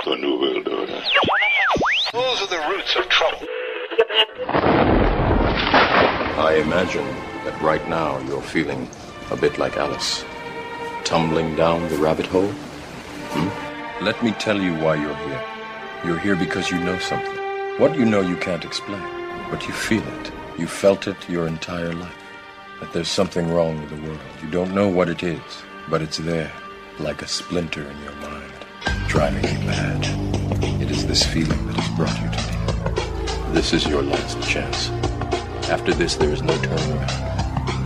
The New World Order. Those are the roots of trouble. I imagine that right now you're feeling a bit like Alice, tumbling down the rabbit hole. Let me tell you why you're here. You're here because you know something. What you know you can't explain, but you feel it. You felt it your entire life. That there's something wrong with the world. You don't know what it is, but it's there, like a splinter in your mind, driving you mad. It is this feeling that has brought you to me. This is your last chance. After this, there is no turning back.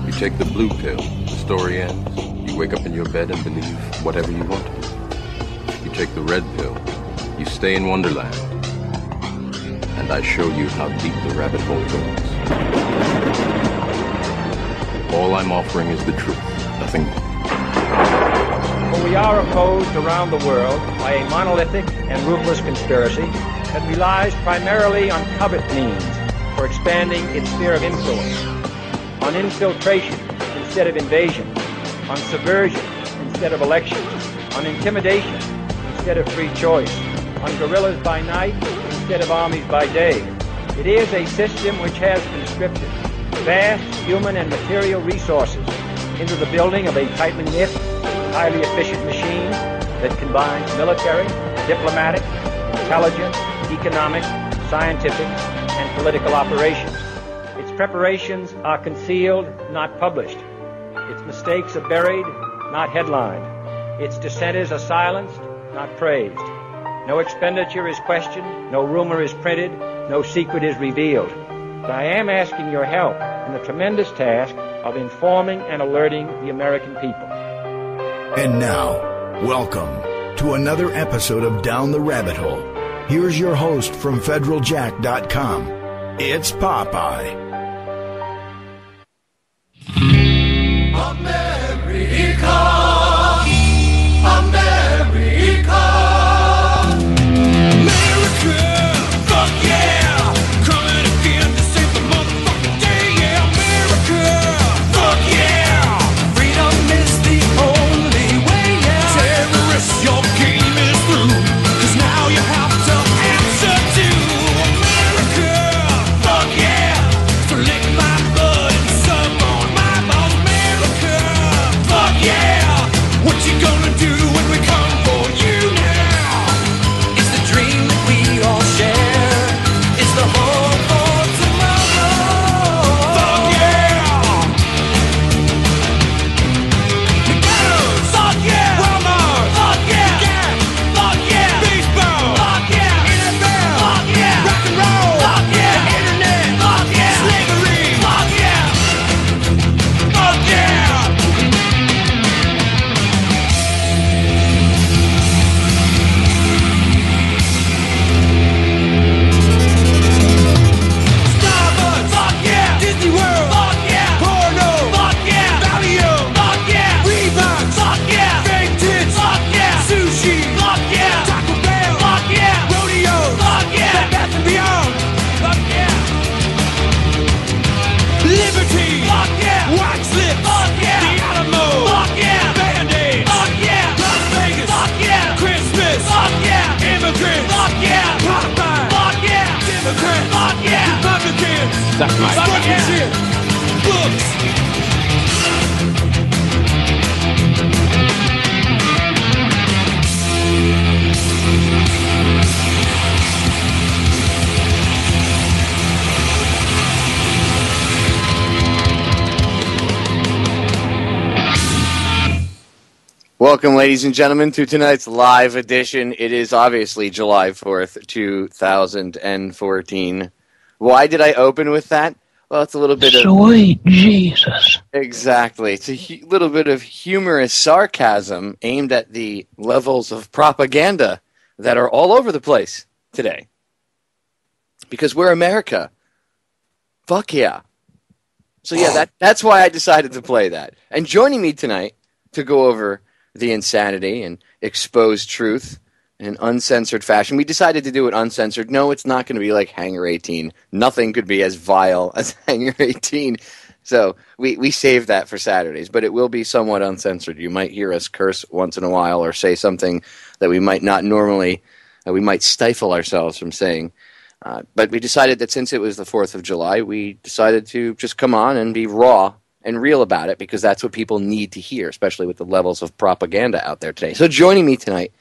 You take the blue pill, the story ends. You wake up in your bed and believe whatever you want to. You take the red pill, you stay in Wonderland, and I show you how deep the rabbit hole goes. All I'm offering is the truth, nothing more. For we are opposed around the world by a monolithic and ruthless conspiracy that relies primarily on covert means for expanding its sphere of influence, on infiltration instead of invasion, on subversion instead of elections, on intimidation instead of free choice, on guerrillas by night instead of armies by day. It is a system which has conscripted vast human and material resources into the building of a tightly knit, highly efficient machine that combines military, diplomatic, intelligence, economic, scientific, and political operations. Its preparations are concealed, not published. Its mistakes are buried, not headlined. Its dissenters are silenced, not praised. No expenditure is questioned, no rumor is printed, no secret is revealed. But I am asking your help in the tremendous task of informing and alerting the American people. And now, welcome to another episode of Down the Rabbit Hole. Here's your host from federaljack.com. It's Popeye. America, America, America, fuck yeah, coming again to save the motherfucking day, yeah, America, fuck yeah, freedom is the only way, yeah, terrorists, your game is through, 'cause now you have to answer to America, fuck yeah, so lick my blood and suck on my balls, America, fuck yeah, what you gonna do when we come for you now? It's the dream that we all share, it's the hope for tomorrow, fuck yeah, McDonald's, fuck yeah, Walmart, fuck yeah, Gap, fuck yeah, baseball, fuck yeah, NFL, fuck yeah, rock and roll, fuck yeah, the internet, fuck yeah, slavery, fuck yeah, fuck yeah. Starbucks, fuck yeah, Disney World, fuck yeah, porno, fuck yeah, Valium, fuck yeah, Reebok, fuck yeah, fake tits, fuck yeah, sushi, fuck yeah, Taco Bell, fuck yeah, rodeo, fuck yeah, Bed Bath & Beyond, fuck yeah, Liberty, fuck yeah, White Slips, fuck yeah, the Alamo, fuck yeah, Band-Aids, fuck yeah, Las Vegas, fuck yeah, Christmas, fuck yeah, immigrants, fuck yeah, Popeye, fuck yeah, Democrats, fuck yeah, Republicans, suck my shit, books. Welcome, ladies and gentlemen, to tonight's live edition. It is obviously July 4th, 2014. Why did I open with that? Well, it's a little bit of... Sweet Jesus. Exactly. It's a little bit of humorous sarcasm aimed at the levels of propaganda that are all over the place today. Because we're America. Fuck yeah. So yeah, that's why I decided to play that. And joining me tonight to go over the insanity and expose truth in an uncensored fashion. We decided to do it uncensored. No, it's not going to be like Hangar 18. Nothing could be as vile as Hangar 18. So we saved that for Saturdays, but it will be somewhat uncensored. You might hear us curse once in a while or say something that we might not normally, we might stifle ourselves from saying. But we decided that since it was the 4th of July, we decided to just come on and be raw and real about it, because that's what people need to hear, especially with the levels of propaganda out there today. So joining me tonight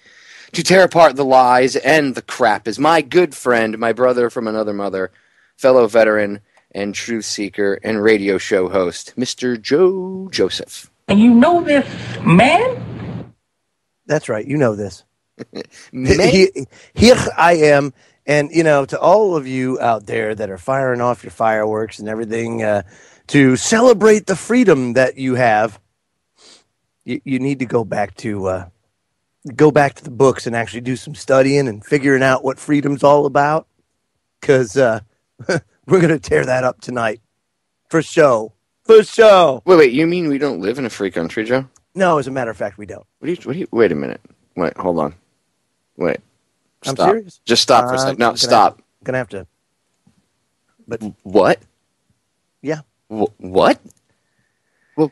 to tear apart the lies and the crap is my good friend, my brother from another mother, fellow veteran and truth seeker and radio show host, Mr. Joe Joseph. And you know this, man? That's right. You know this. Man. Here I am. And, to all of you out there that are firing off your fireworks and everything to celebrate the freedom that you have, you need to go back to the books and actually do some studying and figuring out what freedom's all about. Because we're going to tear that up tonight. For show. For show. Wait, you mean we don't live in a free country, Joe? No, as a matter of fact, we don't. Wait a minute. Wait, hold on. Wait. Stop. I'm serious. Just stop for a second. No, stop. Gonna have to. But what? Yeah. What?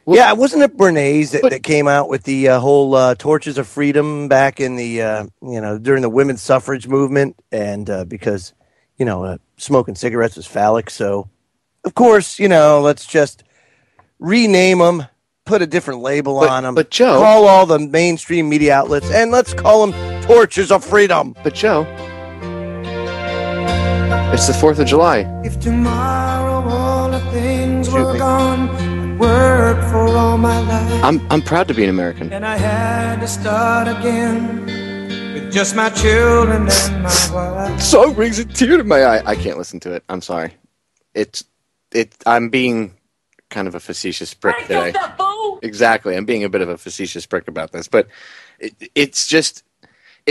Yeah, wasn't it Bernays that came out with the whole torches of freedom back in the during the women's suffrage movement, and because smoking cigarettes was phallic, so of course let's just rename them, put a different label on them, but Joe, call all the mainstream media outlets, and let's call them torches of freedom. But Joe, it's the 4th of July. If tomorrow all the things were gone, I'd work for all my life. I'm proud to be an American. And I had to start again with just my children and my wife. Song brings a tear to my eye. I can't listen to it. I'm sorry. I'm being kind of a facetious prick today. Exactly. I'm being a bit of a facetious prick about this, but it's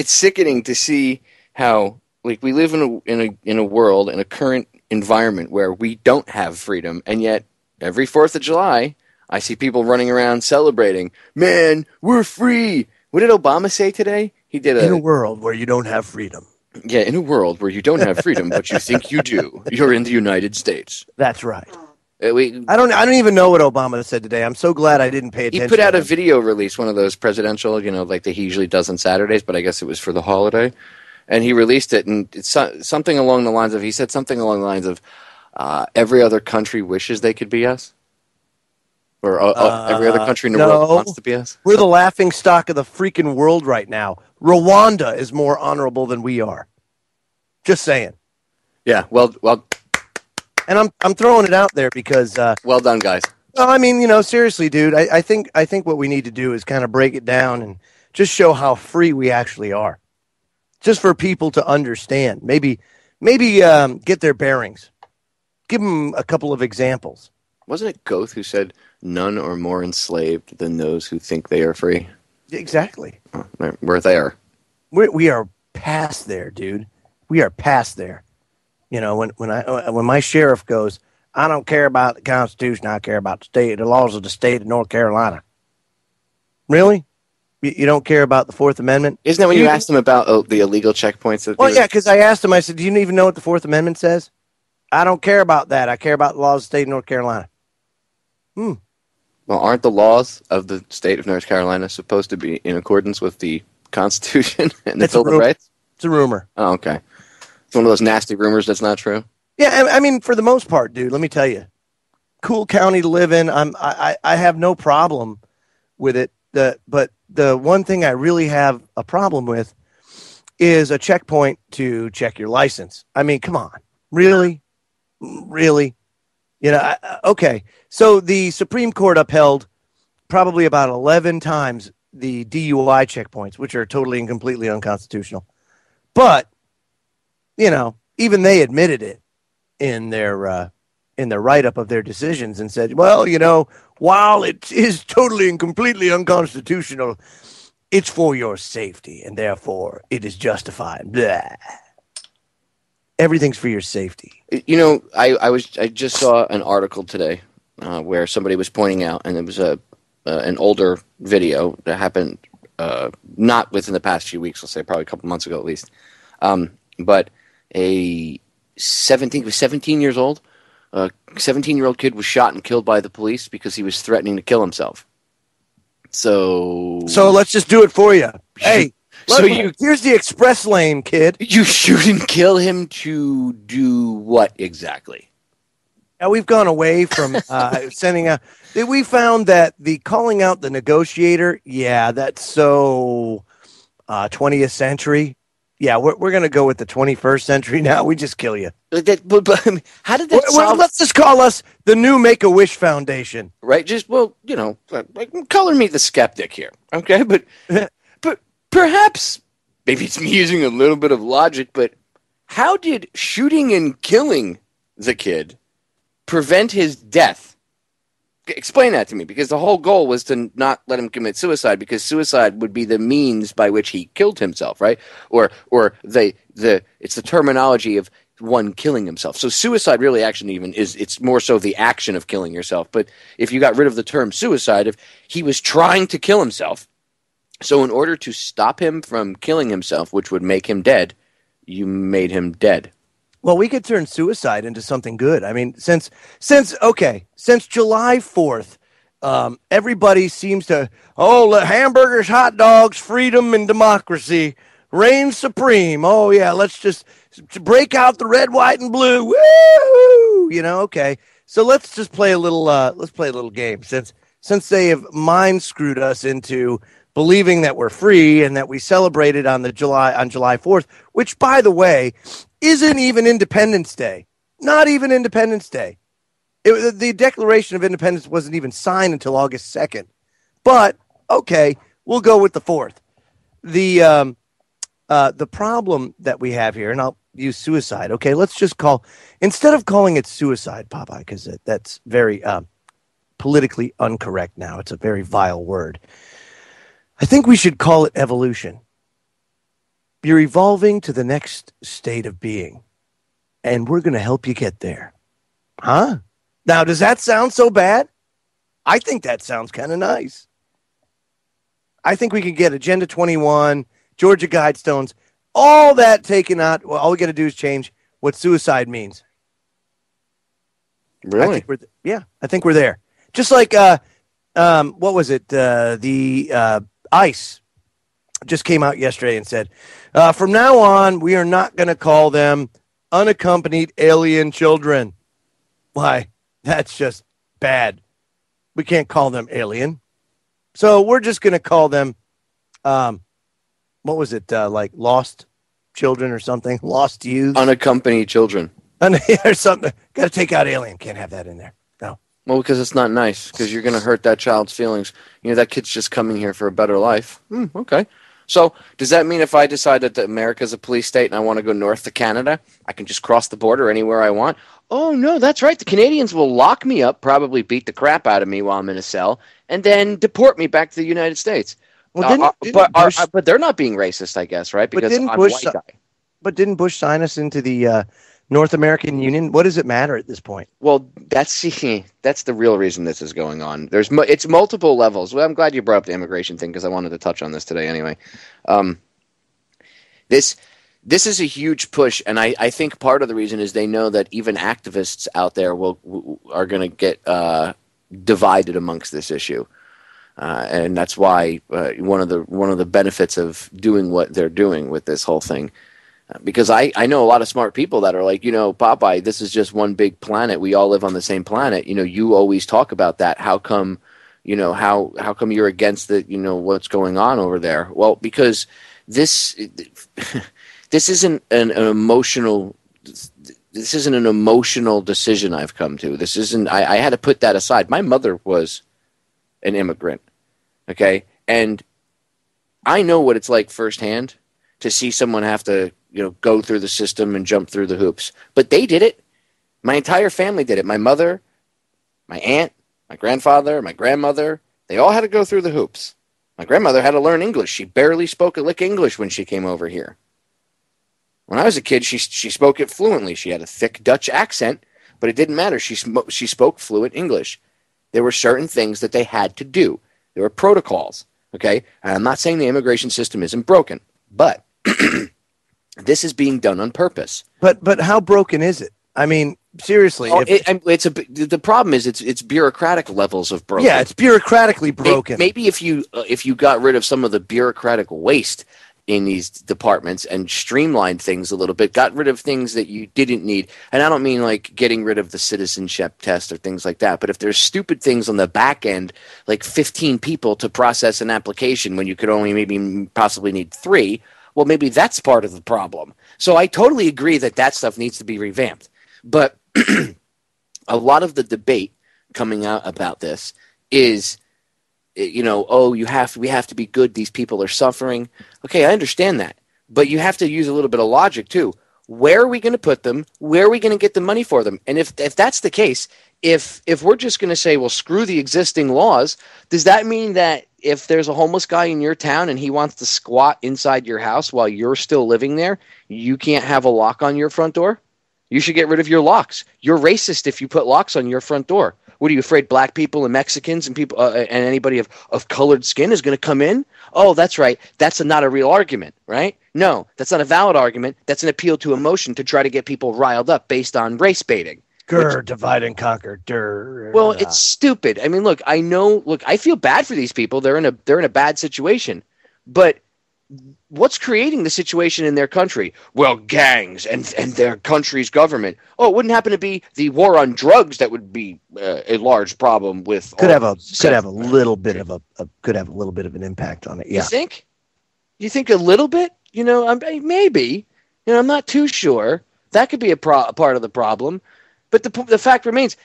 sickening to see how we live in a world, in a current environment where we don't have freedom, and yet every 4th of July I see people running around celebrating. Man, we're free. What did Obama say today? He did in a world where you don't have freedom. Yeah, in a world where you don't have freedom, but you think you do. You're in the United States. That's right. I don't even know what Obama said today. I'm so glid I didn't pay attention. He put out a video release, one of those presidential, like he usually does on Saturdays, but I guess it was for the holiday. And he released it, and it's something along the lines of, he said something along the lines of, every other country wishes they could be us. Or every other country in the world wants to be us. We're the laughing stock of the freaking world right now. Rwanda is more honorable than we are. Just saying. Yeah, well. And I'm throwing it out there because well done, guys. Well, I mean, seriously, dude. I think what we need to do is kind of break it down and just show how free we actually are, just for people to understand. Maybe get their bearings. Give them a couple of examples. Wasn't it Goethe who said, "None are more enslaved than those who think they are free"? Exactly. Oh, we're there. We are past there, dude. We are past there. When my sheriff goes, I don't care about the Constitution, I care about the laws of the state of North Carolina. Really? You don't care about the Fourth Amendment? Isn't that when you asked him about the illegal checkpoints? Well, yeah, because I asked him, I said, do you even know what the Fourth Amendment says? I don't care about that. I care about the laws of the state of North Carolina. Well, aren't the laws of the state of North Carolina supposed to be in accordance with the Constitution and the Bill of Rights? It's a rumor. Oh, okay. It's one of those nasty rumors that's not true. Yeah, I mean, for the most part, dude, let me tell you, cool county to live in. I have no problem with it. But the one thing I really have a problem with is a checkpoint to check your license. I mean, come on, really? Okay. So the Supreme Court upheld probably about 11 times the DUI checkpoints, which are totally and completely unconstitutional. But even they admitted it in their write-up of their decisions and said, well, while it is totally and completely unconstitutional, it's for your safety, and therefore it is justified. Blah. Everything's for your safety. I just saw an article today where somebody was pointing out, and it was an older video that happened not within the past few weeks, let's say probably a couple months ago at least, but a 17 years old A 17-year-old kid was shot and killed by the police because he was threatening to kill himself. So let's just do it for you. Hey, here's the express lane, kid. You shoot and kill him to do what exactly? Now, we've gone away from sending out. We found that the calling out the negotiator, that's so 20th century. Yeah, we're going to go with the 21st century now. We just kill you. But how did that solve? Let's just call us the new Make-A-Wish Foundation. Right? Just, like, color me the skeptic here, okay? But perhaps, maybe it's me using a little bit of logic, but how did shooting and killing the kid prevent his death? Explain that to me, because the whole goal was to not let him commit suicide, because suicide would be the means by which he killed himself, right? Or it's the terminology of one killing himself. So suicide really actually it's more so the action of killing yourself. But if you got rid of the term suicide, if he was trying to kill himself, so in order to stop him from killing himself, which would make him dead, you made him dead. Well, we could turn suicide into something good. I mean, since July 4th, everybody seems to, hamburgers, hot dogs, freedom, and democracy reign supreme. Oh, yeah, let's just break out the red, white, and blue. Woo! Okay. So let's just play a little game. Since they have mind screwed us into believing that we're free and that we celebrated on July 4th, which, by the way, isn't even Independence Day. Not even Independence Day. The Declaration of Independence wasn't even signed until August 2nd. But, okay, we'll go with the 4th. The problem that we have here, and I'll use suicide. Okay, let's just instead of calling it suicide, Popeye, because that's very politically incorrect now. It's a very vile word. I think we should call it evolution. You're evolving to the next state of being, and we're going to help you get there. Huh? Now, does that sound so bad? I think that sounds kind of nice. I think we can get Agenda 21, Georgia Guidestones, all that taken out. Well, all we got to do is change what suicide means. Really? I think we're there. Just like, what was it? The ICE just came out yesterday and said, from now on, we are not going to call them unaccompanied alien children. Why? That's just bad. We can't call them alien. So we're just going to call them, what was it, like lost children or something? Lost youth? Unaccompanied children. Or something. Got to take out alien. Can't have that in there. No. Well, because it's not nice, because you're going to hurt that child's feelings. That kid's just coming here for a better life. Okay. So does that mean if I decide that America's a police state and I want to go north to Canada, I can just cross the border anywhere I want? Oh, no, that's right. The Canadians will lock me up, probably beat the crap out of me while I'm in a cell, and then deport me back to the United States. Well, but they're not being racist, I guess, right? Because I'm a white guy. But didn't Bush sign us into the North American Union? What does it matter at this point? Well, that's the real reason this is going on. It's multiple levels. Well, I'm glad you brought up the immigration thing, because I wanted to touch on this today anyway. This is a huge push, and I think part of the reason is they know that even activists out there are going to get divided amongst this issue, and that's why one of the benefits of doing what they're doing with this whole thing. Because I know a lot of smart people that are like, Popeye, this is just one big planet. We all live on the same planet. You always talk about that. How come, how come you're against the, what's going on over there? Well, because this isn't an emotional decision I've come to. This isn't, I had to put that aside. My mother was an immigrant. Okay. And I know what it's like firsthand to see someone have to, go through the system and jump through the hoops. But they did it. My entire family did it. My mother, my aunt, my grandfather, my grandmother, they all had to go through the hoops. My grandmother had to learn English. She barely spoke a lick English when she came over here. When I was a kid, she spoke it fluently. She had a thick Dutch accent, but it didn't matter. She spoke fluent English. There were certain things that they had to do. There were protocols, okay? And I'm not saying the immigration system isn't broken, but this is being done on purpose. But how broken is it? I mean, seriously, the problem is it's bureaucratic levels of broken. Yeah, it's bureaucratically broken. Maybe if you got rid of some of the bureaucratic waste in these departments and streamlined things a little bit, got rid of things that you didn't need. And I don't mean like getting rid of the citizenship test or things like that, but if there's stupid things on the back end, like 15 people to process an application when you could only maybe possibly need 3, well, maybe that's part of the problem. So I totally agree that stuff needs to be revamped. But a lot of the debate coming out about this is, we have to be good. These people are suffering. Okay, I understand that. But you have to use a little bit of logic, too. Where are we going to put them? Where are we going to get the money for them? And if that's the case, if we're just going to say, well, screw the existing laws, does that mean that if there's a homeless guy in your town and he wants to squat inside your house while you're still living there, you can't have a lock on your front door? You should get rid of your locks. You're racist if you put locks on your front door. What are you afraid? Black people and Mexicans and people and anybody of colored skin is going to come in? Oh, that's right. That's not a real argument, right? No, that's not a valid argument. That's an appeal to emotion to try to get people riled up based on race baiting. Divide and conquer. Well, it's stupid. I mean, look, I feel bad for these people. They're in a bad situation, but what's creating the situation in their country? Well, gangs and their country's government. Oh, it wouldn't happen to be the war on drugs that would be a large problem with. Could have a little bit of an impact on it. Yeah. You think? You think a little bit? Maybe. I'm not too sure. That could be a part of the problem. But the fact remains,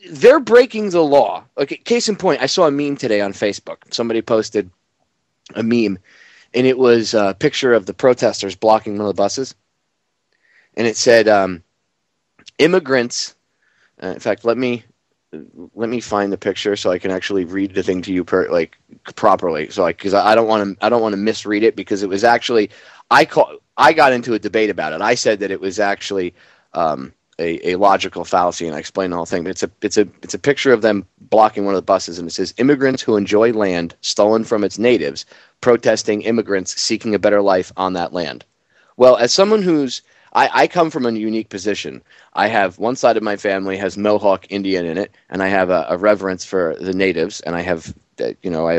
they're breaking the law. Okay, case in point, I saw a meme today on Facebook. Somebody posted a meme. And it was a picture of the protesters blocking one of the buses. And it said, immigrants. In fact, let me find the picture so I can actually read the thing to you properly. So because I don't want to misread it, because it was actually I got into a debate about it. I said that it was actually a logical fallacy, and I explained the whole thing. But it's a picture of them blocking one of the buses, and it says, immigrants who enjoy land stolen from its natives protesting immigrants seeking a better life on that land. Well, as someone I come from a unique position. I have one side of my family has Mohawk Indian in it, and I have a reverence for the natives, and I have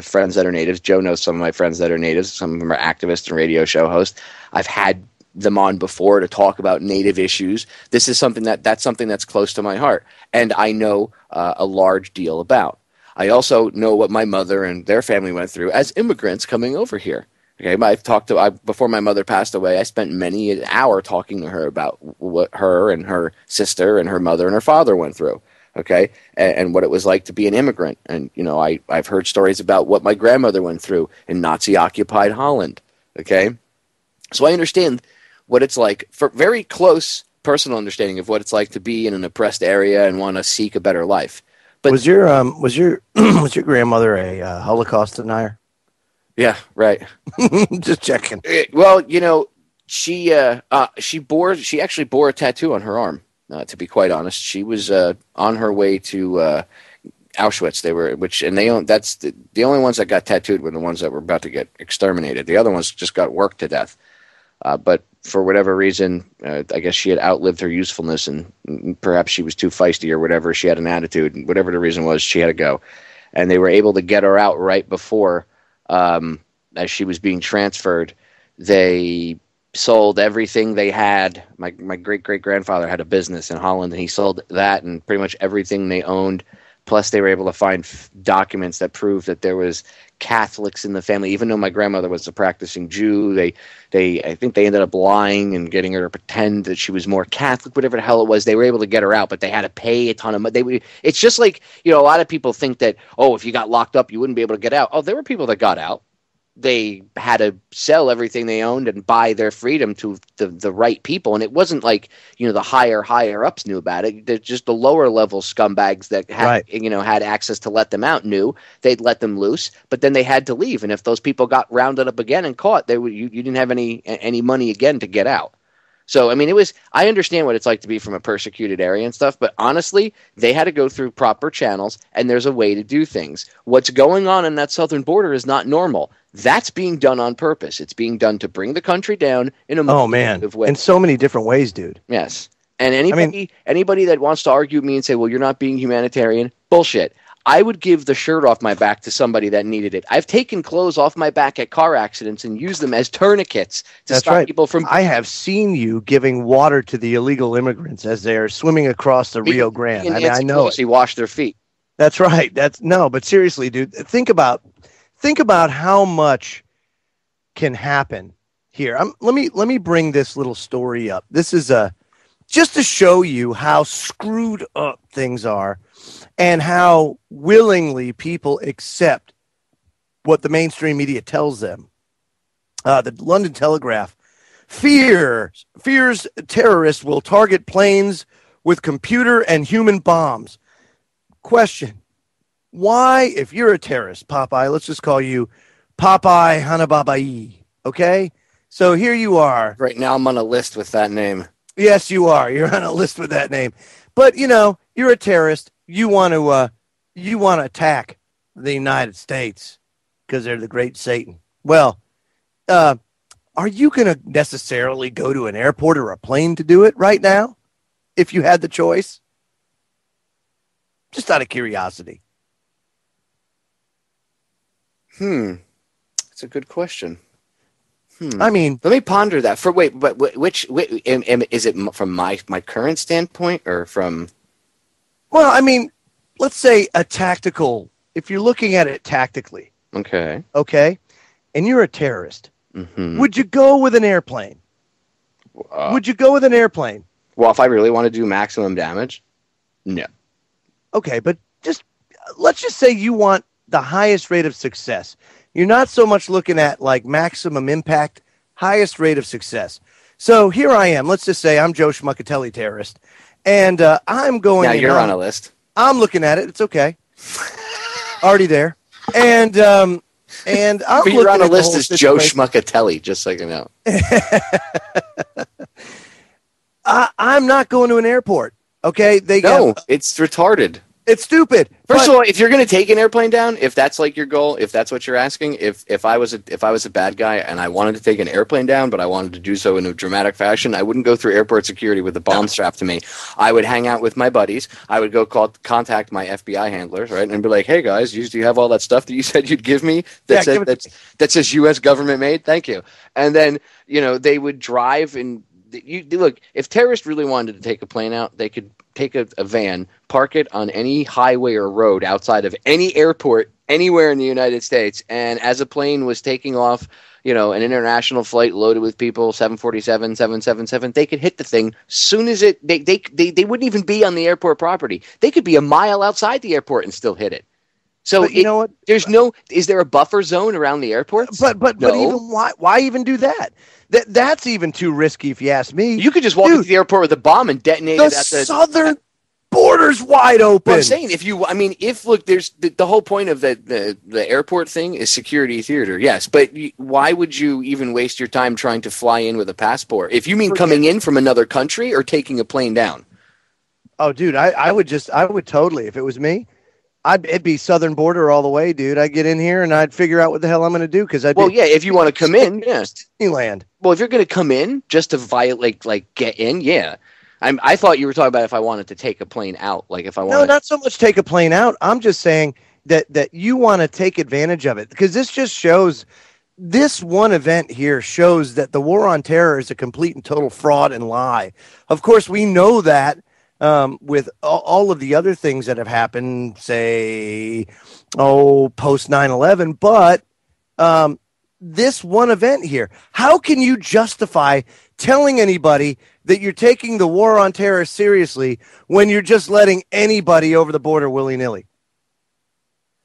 friends that are natives. Joe knows some of my friends that are natives. Some of them are activists and radio show hosts. I've had them on before to talk about native issues. This is something that's close to my heart, and I know a large deal about. I also know what my mother and their family went through as immigrants coming over here. Okay, before my mother passed away, I spent many an hour talking to her about what her and her sister and her mother and her father went through. Okay, and what it was like to be an immigrant. And I've heard stories about what my grandmother went through in Nazi-occupied Holland. Okay, so I understand what it's like, for very close personal understanding of what it's like to be in an oppressed area and want to seek a better life. But was your grandmother a Holocaust denier? Yeah, right. Just checking. Well, she actually bore a tattoo on her arm. To be quite honest, she was on her way to Auschwitz. That's the only ones that got tattooed were the ones that were about to get exterminated. The other ones just got worked to death. But for whatever reason, I guess she had outlived her usefulness, and perhaps she was too feisty or whatever. She had an attitude, and whatever the reason was, she had to go. And they were able to get her out right before, as she was being transferred. They sold everything they had. My great-great-grandfather had a business in Holland, and he sold that and pretty much everything they owned. Plus, they were able to find documents that proved that there was Catholics in the family. Even though my grandmother was a practicing Jew, I think they ended up lying and getting her to pretend that she was more Catholic, whatever the hell it was. They were able to get her out, but they had to pay a ton of money. It's just like, a lot of people think that, if you got locked up, you wouldn't be able to get out. Oh, there were people that got out. They had to sell everything they owned and buy their freedom to the right people. And it wasn't like, the higher ups knew about it. They're just the lower level scumbags that had, had access to let them out knew. They'd let them loose, but then they had to leave. And if those people got rounded up again and caught, you didn't have any money again to get out. So, I understand what it's like to be from a persecuted area and stuff, but honestly, they had to go through proper channels, and there's a way to do things. What's going on in that southern border is not normal. That's being done on purpose. It's being done to bring the country down in a way. In so many different ways, dude. Yes. And anybody that wants to argue with me and say, well, you're not being humanitarian, bullshit. I would give the shirt off my back to somebody that needed it. I've taken clothes off my back at car accidents and used them as tourniquets to stop people from... I have seen you giving water to the illegal immigrants as they're swimming across the Rio Grande. I know it. Wash their feet. That's right. But seriously, dude, think about how much can happen here. Let me bring this little story up. This is just to show you how screwed up things are and how willingly people accept what the mainstream media tells them. The London Telegraph fears terrorists will target planes with computer and human bombs. Question: why, if you're a terrorist, Popeye, let's just call you Popeye Hanababai, okay? So here you are. Right now I'm on a list with that name. Yes, you are. You're on a list with that name. But, you're a terrorist. You want to attack the United States because they're the great Satan. Well, are you going to necessarily go to an airport or a plane to do it right now if you had the choice? Just out of curiosity. That's a good question. I mean, let me ponder that. Which is it from my current standpoint or from? Well, I mean, let's say a tactical. If you're looking at it tactically, okay, and you're a terrorist, mm-hmm. Would you go with an airplane? Would you go with an airplane? Well, if I really want to do maximum damage, no. Okay, but let's just say you want the highest rate of success. You're not so much looking at like maximum impact, highest rate of success. So here I am. Let's just say I'm Joe Schmuckatelli, terrorist, and I'm going. Now you're on a list. I'm looking at it. It's okay. Already there, and I'm. But you're on a list as Joe Schmuckatelli, just so you know. I'm not going to an airport. Okay, it's retarded. It's stupid. First of all, if you're going to take an airplane down, if that's like your goal, if that's what you're asking, if I was a bad guy and I wanted to take an airplane down, but I wanted to do so in a dramatic fashion, I wouldn't go through airport security with a bomb strapped to me. I would hang out with my buddies. I would go contact my FBI handlers, right, and be like, "Hey guys, do you have all that stuff that you said you'd give me that says U.S. government made? Thank you." And then they would drive and look. If terrorists really wanted to take a plane out, they could take a van, park it on any highway or road outside of any airport anywhere in the United States, and as a plane was taking off, an international flight loaded with people, 747, 777, they could hit the thing soon as they wouldn't even be on the airport property. They could be a mile outside the airport and still hit it. So you know what? Is there a buffer zone around the airports? But even why even do that? That's even too risky, if you ask me. You could just walk into the airport with a bomb and detonate it at the southern border's wide open. Well, I'm saying there's the whole point of the airport thing is security theater, yes. But why would you even waste your time trying to fly in with a passport? If you mean coming in from another country or taking a plane down? Oh, dude, I would totally, if it was me. It'd be southern border all the way, dude. I'd get in here and I'd figure out what the hell I'm going to do if you want to come in, yeah. Disneyland. Well, if you're going to come in just to violate, get in, yeah. I thought you were talking about if I wanted to take a plane out, like if I wanted. No, not so much take a plane out. I'm just saying that you want to take advantage of it because this just shows. This one event here shows that the war on terror is a complete and total fraud and lie. Of course, we know that. With all of the other things that have happened, say, post 9/11, but this one event here, how can you justify telling anybody that you're taking the war on terror seriously when you're just letting anybody over the border willy-nilly?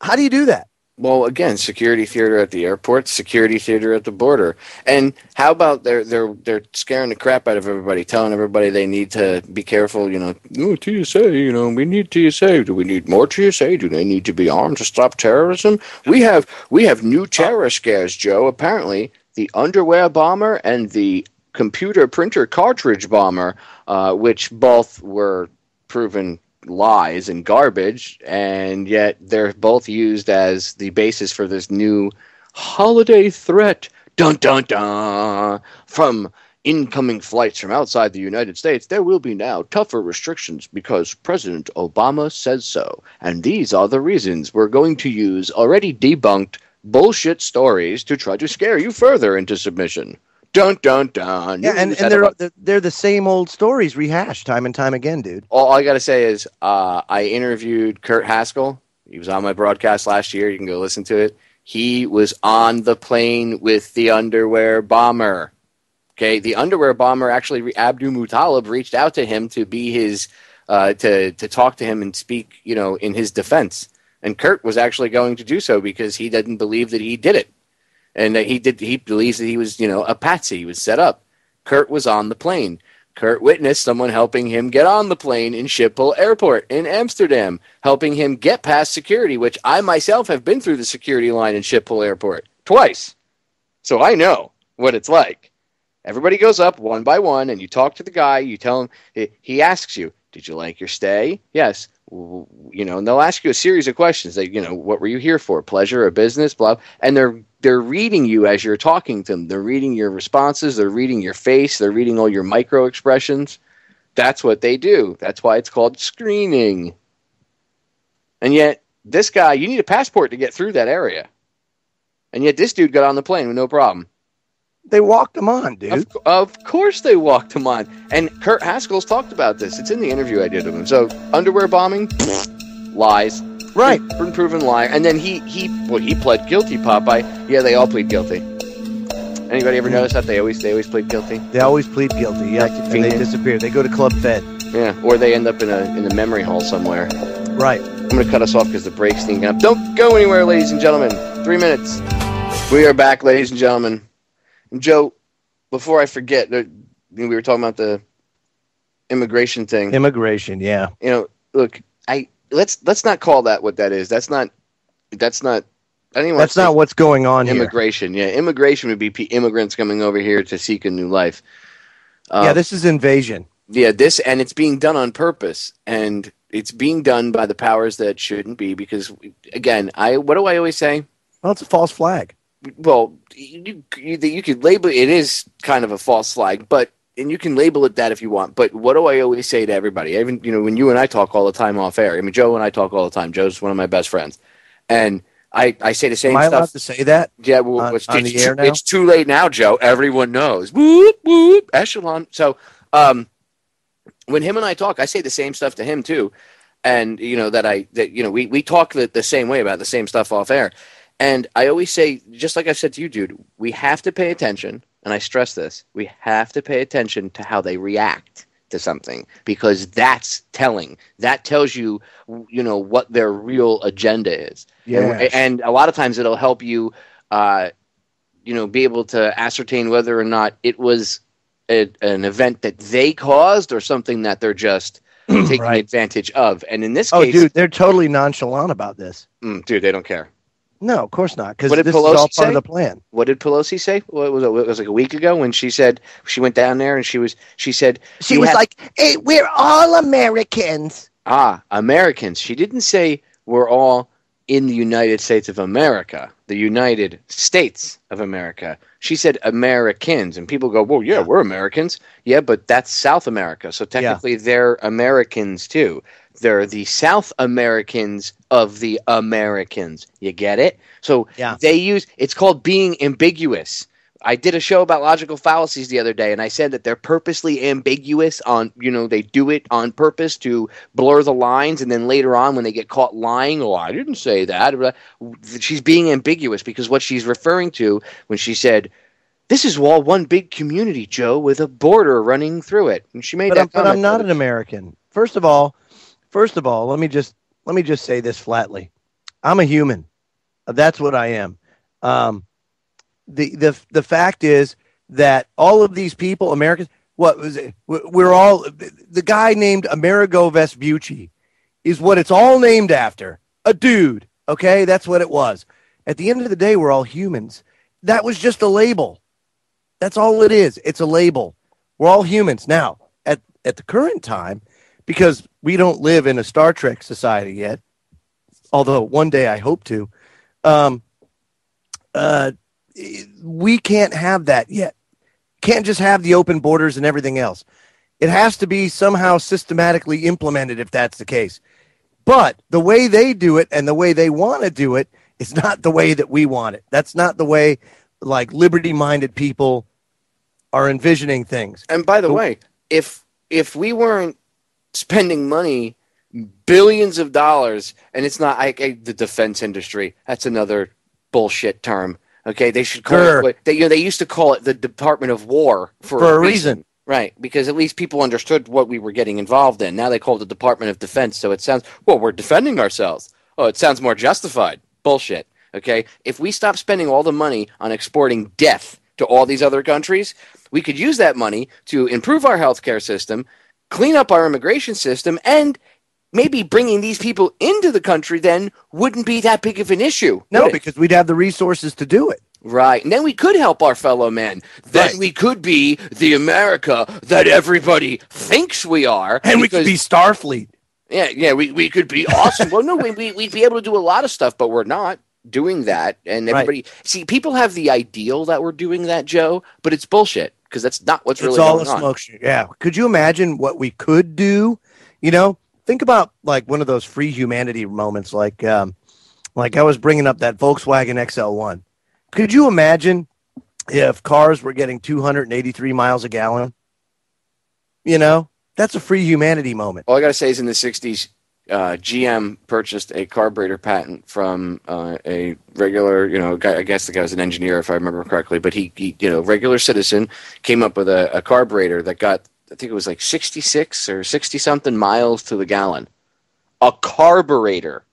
How do you do that? Well, again, security theater at the airport, security theater at the border. And how about they're scaring the crap out of everybody, telling everybody they need to be careful, TSA, we need TSA. Do we need more TSA? Do they need to be armed to stop terrorism? We have new terror scares, Joe. Apparently, the underwear bomber and the computer printer cartridge bomber, which both were proven lies and garbage, and yet they're both used as the basis for this new holiday threat, dun dun dun, from incoming flights from outside the United States, there will be now tougher restrictions because President Obama says so. And these are the reasons we're going to use already debunked bullshit stories to try to scare you further into submission. Dun, dun, dun. Yeah, and they're the same old stories rehashed time and time again, dude. All I got to say is I interviewed Kurt Haskell. He was on my broadcast last year. You can go listen to it. He was on the plane with the underwear bomber. Okay, the underwear bomber, actually, Abdul Muttalib reached out to him to be his, to talk to him and speak, in his defense. And Kurt was actually going to do so because he didn't believe that he did it. And he believes that he was, a patsy. He was set up. Kurt was on the plane. Kurt witnessed someone helping him get on the plane in Schiphol Airport in Amsterdam, helping him get past security, which I myself have been through the security line in Schiphol Airport twice. So I know what it's like. Everybody goes up one by one, and you talk to the guy. You tell him, he asks you, did you like your stay? Yes. And they'll ask you a series of questions. Like, what were you here for? Pleasure or business? Blah. And they're reading you as you're talking to them. They're reading your responses. They're reading your face. They're reading all your micro expressions. That's what they do. That's why it's called screening. And yet, this guy, you need a passport to get through that area. And yet, this dude got on the plane with no problem. They walked him on, dude. Of course they walked him on. And Kurt Haskell's talked about this. It's in the interview I did with him. So, underwear bombing, lies. Right. Been proven liar. And then he pled guilty, Popeye. Yeah, they all plead guilty. Anybody ever notice that? They always plead guilty? They always plead guilty, yeah. And they disappear. They go to Club Fed. Yeah, or they end up in a memory hole somewhere. Right. I'm going to cut us off because the break's sneaking up. Don't go anywhere, ladies and gentlemen. 3 minutes. We are back, ladies and gentlemen. And Joe, before I forget, we were talking about the immigration thing. Immigration, yeah. Look, let's not call that what that is. That's not what's going on immigration. here. Yeah, immigration would be immigrants coming over here to seek a new life. This is invasion. Yeah, and it's being done on purpose, and it's being done by the powers that shouldn't be. Because again, what do I always say? Well, it's a false flag. Well, you could label it is kind of a false flag, and you can label it that if you want. But what do I always say to everybody? Even when you and I talk all the time off air. I mean, Joe and I talk all the time. Joe's one of my best friends, and I say the same stuff. Am I allowed to say that? Yeah, well, on the air now? It's too late now, Joe. Everyone knows. Whoop whoop echelon. So, when him and I talk, I say the same stuff to him too, and we talk the same way about the same stuff off air. And I always say, just like I've said to you, dude, we have to pay attention, and I stress this, we have to pay attention to how they react to something, because that's telling. That tells you, what their real agenda is. Yeah. And a lot of times it'll help you, be able to ascertain whether or not it was an event that they caused or something that they're just taking advantage of. And in this case... Oh, dude, they're totally nonchalant about this. Dude, they don't care. No, of course not, because this is all part of the plan. What did Pelosi say? It was like a week ago when she said she went down there and she said she was like, "Hey, we're all Americans." Americans. She didn't say we're all in the United States of America, the United States of America. She said Americans, and people go, "Well, yeah, we're Americans." Yeah, but that's South America, so technically they're Americans too. They're the South Americans of the Americans. You get it? So it's called being ambiguous. I did a show about logical fallacies the other day, and I said that they're purposely ambiguous on, they do it on purpose to blur the lines, and then later on when they get caught lying, I didn't say that. She's being ambiguous because what she's referring to when she said, this is all one big community, Joe, with a border running through it. And she made that comment. But I'm not an American. First of all, let me just say this flatly. I'm a human. That's what I am. The fact is that all of these people, Americans, what was it? We're all, the guy named Amerigo Vespucci is what it's all named after. A dude. Okay. That's what it was. At the end of the day, we're all humans. That was just a label. That's all it is. It's a label. We're all humans. Now, at the current time, because we don't live in a Star Trek society yet, although one day I hope to, we can't have that yet. can't just have the open borders and everything else. It has to be somehow systematically implemented if that's the case. But the way they do it and the way they want to do it is not the way that we want it. That's not the way like liberty-minded people are envisioning things. And by the way, if we weren't spending money, billions of dollars, and it's not the defense industry, that's another bullshit term. Okay, they should call it. They used to call it the Department of War for a reason. Right, because at least people understood what we were getting involved in. Now they call it the Department of Defense, so it sounds, well, we're defending ourselves. Oh, it sounds more justified. Bullshit, okay? If we stop spending all the money on exporting death to all these other countries, we could use that money to improve our healthcare system, clean up our immigration system, and maybe bringing these people into the country then wouldn't be that big of an issue. No, because we'd have the resources to do it. Right. And then we could help our fellow men. Then we could be the America that everybody thinks we are. And we could be Starfleet. Yeah, we could be awesome. Well, no, we'd be able to do a lot of stuff, but we're not doing that. And everybody, see, people have the ideal that we're doing that, Joe, but it's bullshit because that's not what's really going on. It's all a smoke show. Yeah. Could you imagine what we could do? You know, think about like one of those free humanity moments, like I was bringing up that Volkswagen XL1. Could you imagine if cars were getting 283 miles a gallon? You know, that's a free humanity moment. All I got to say is in the 60s, GM purchased a carburetor patent from a regular, guy, I guess the guy was an engineer, if I remember correctly, but he regular citizen, came up with a carburetor that got, I think it was like 66 or 60-something miles to the gallon. A carburetor.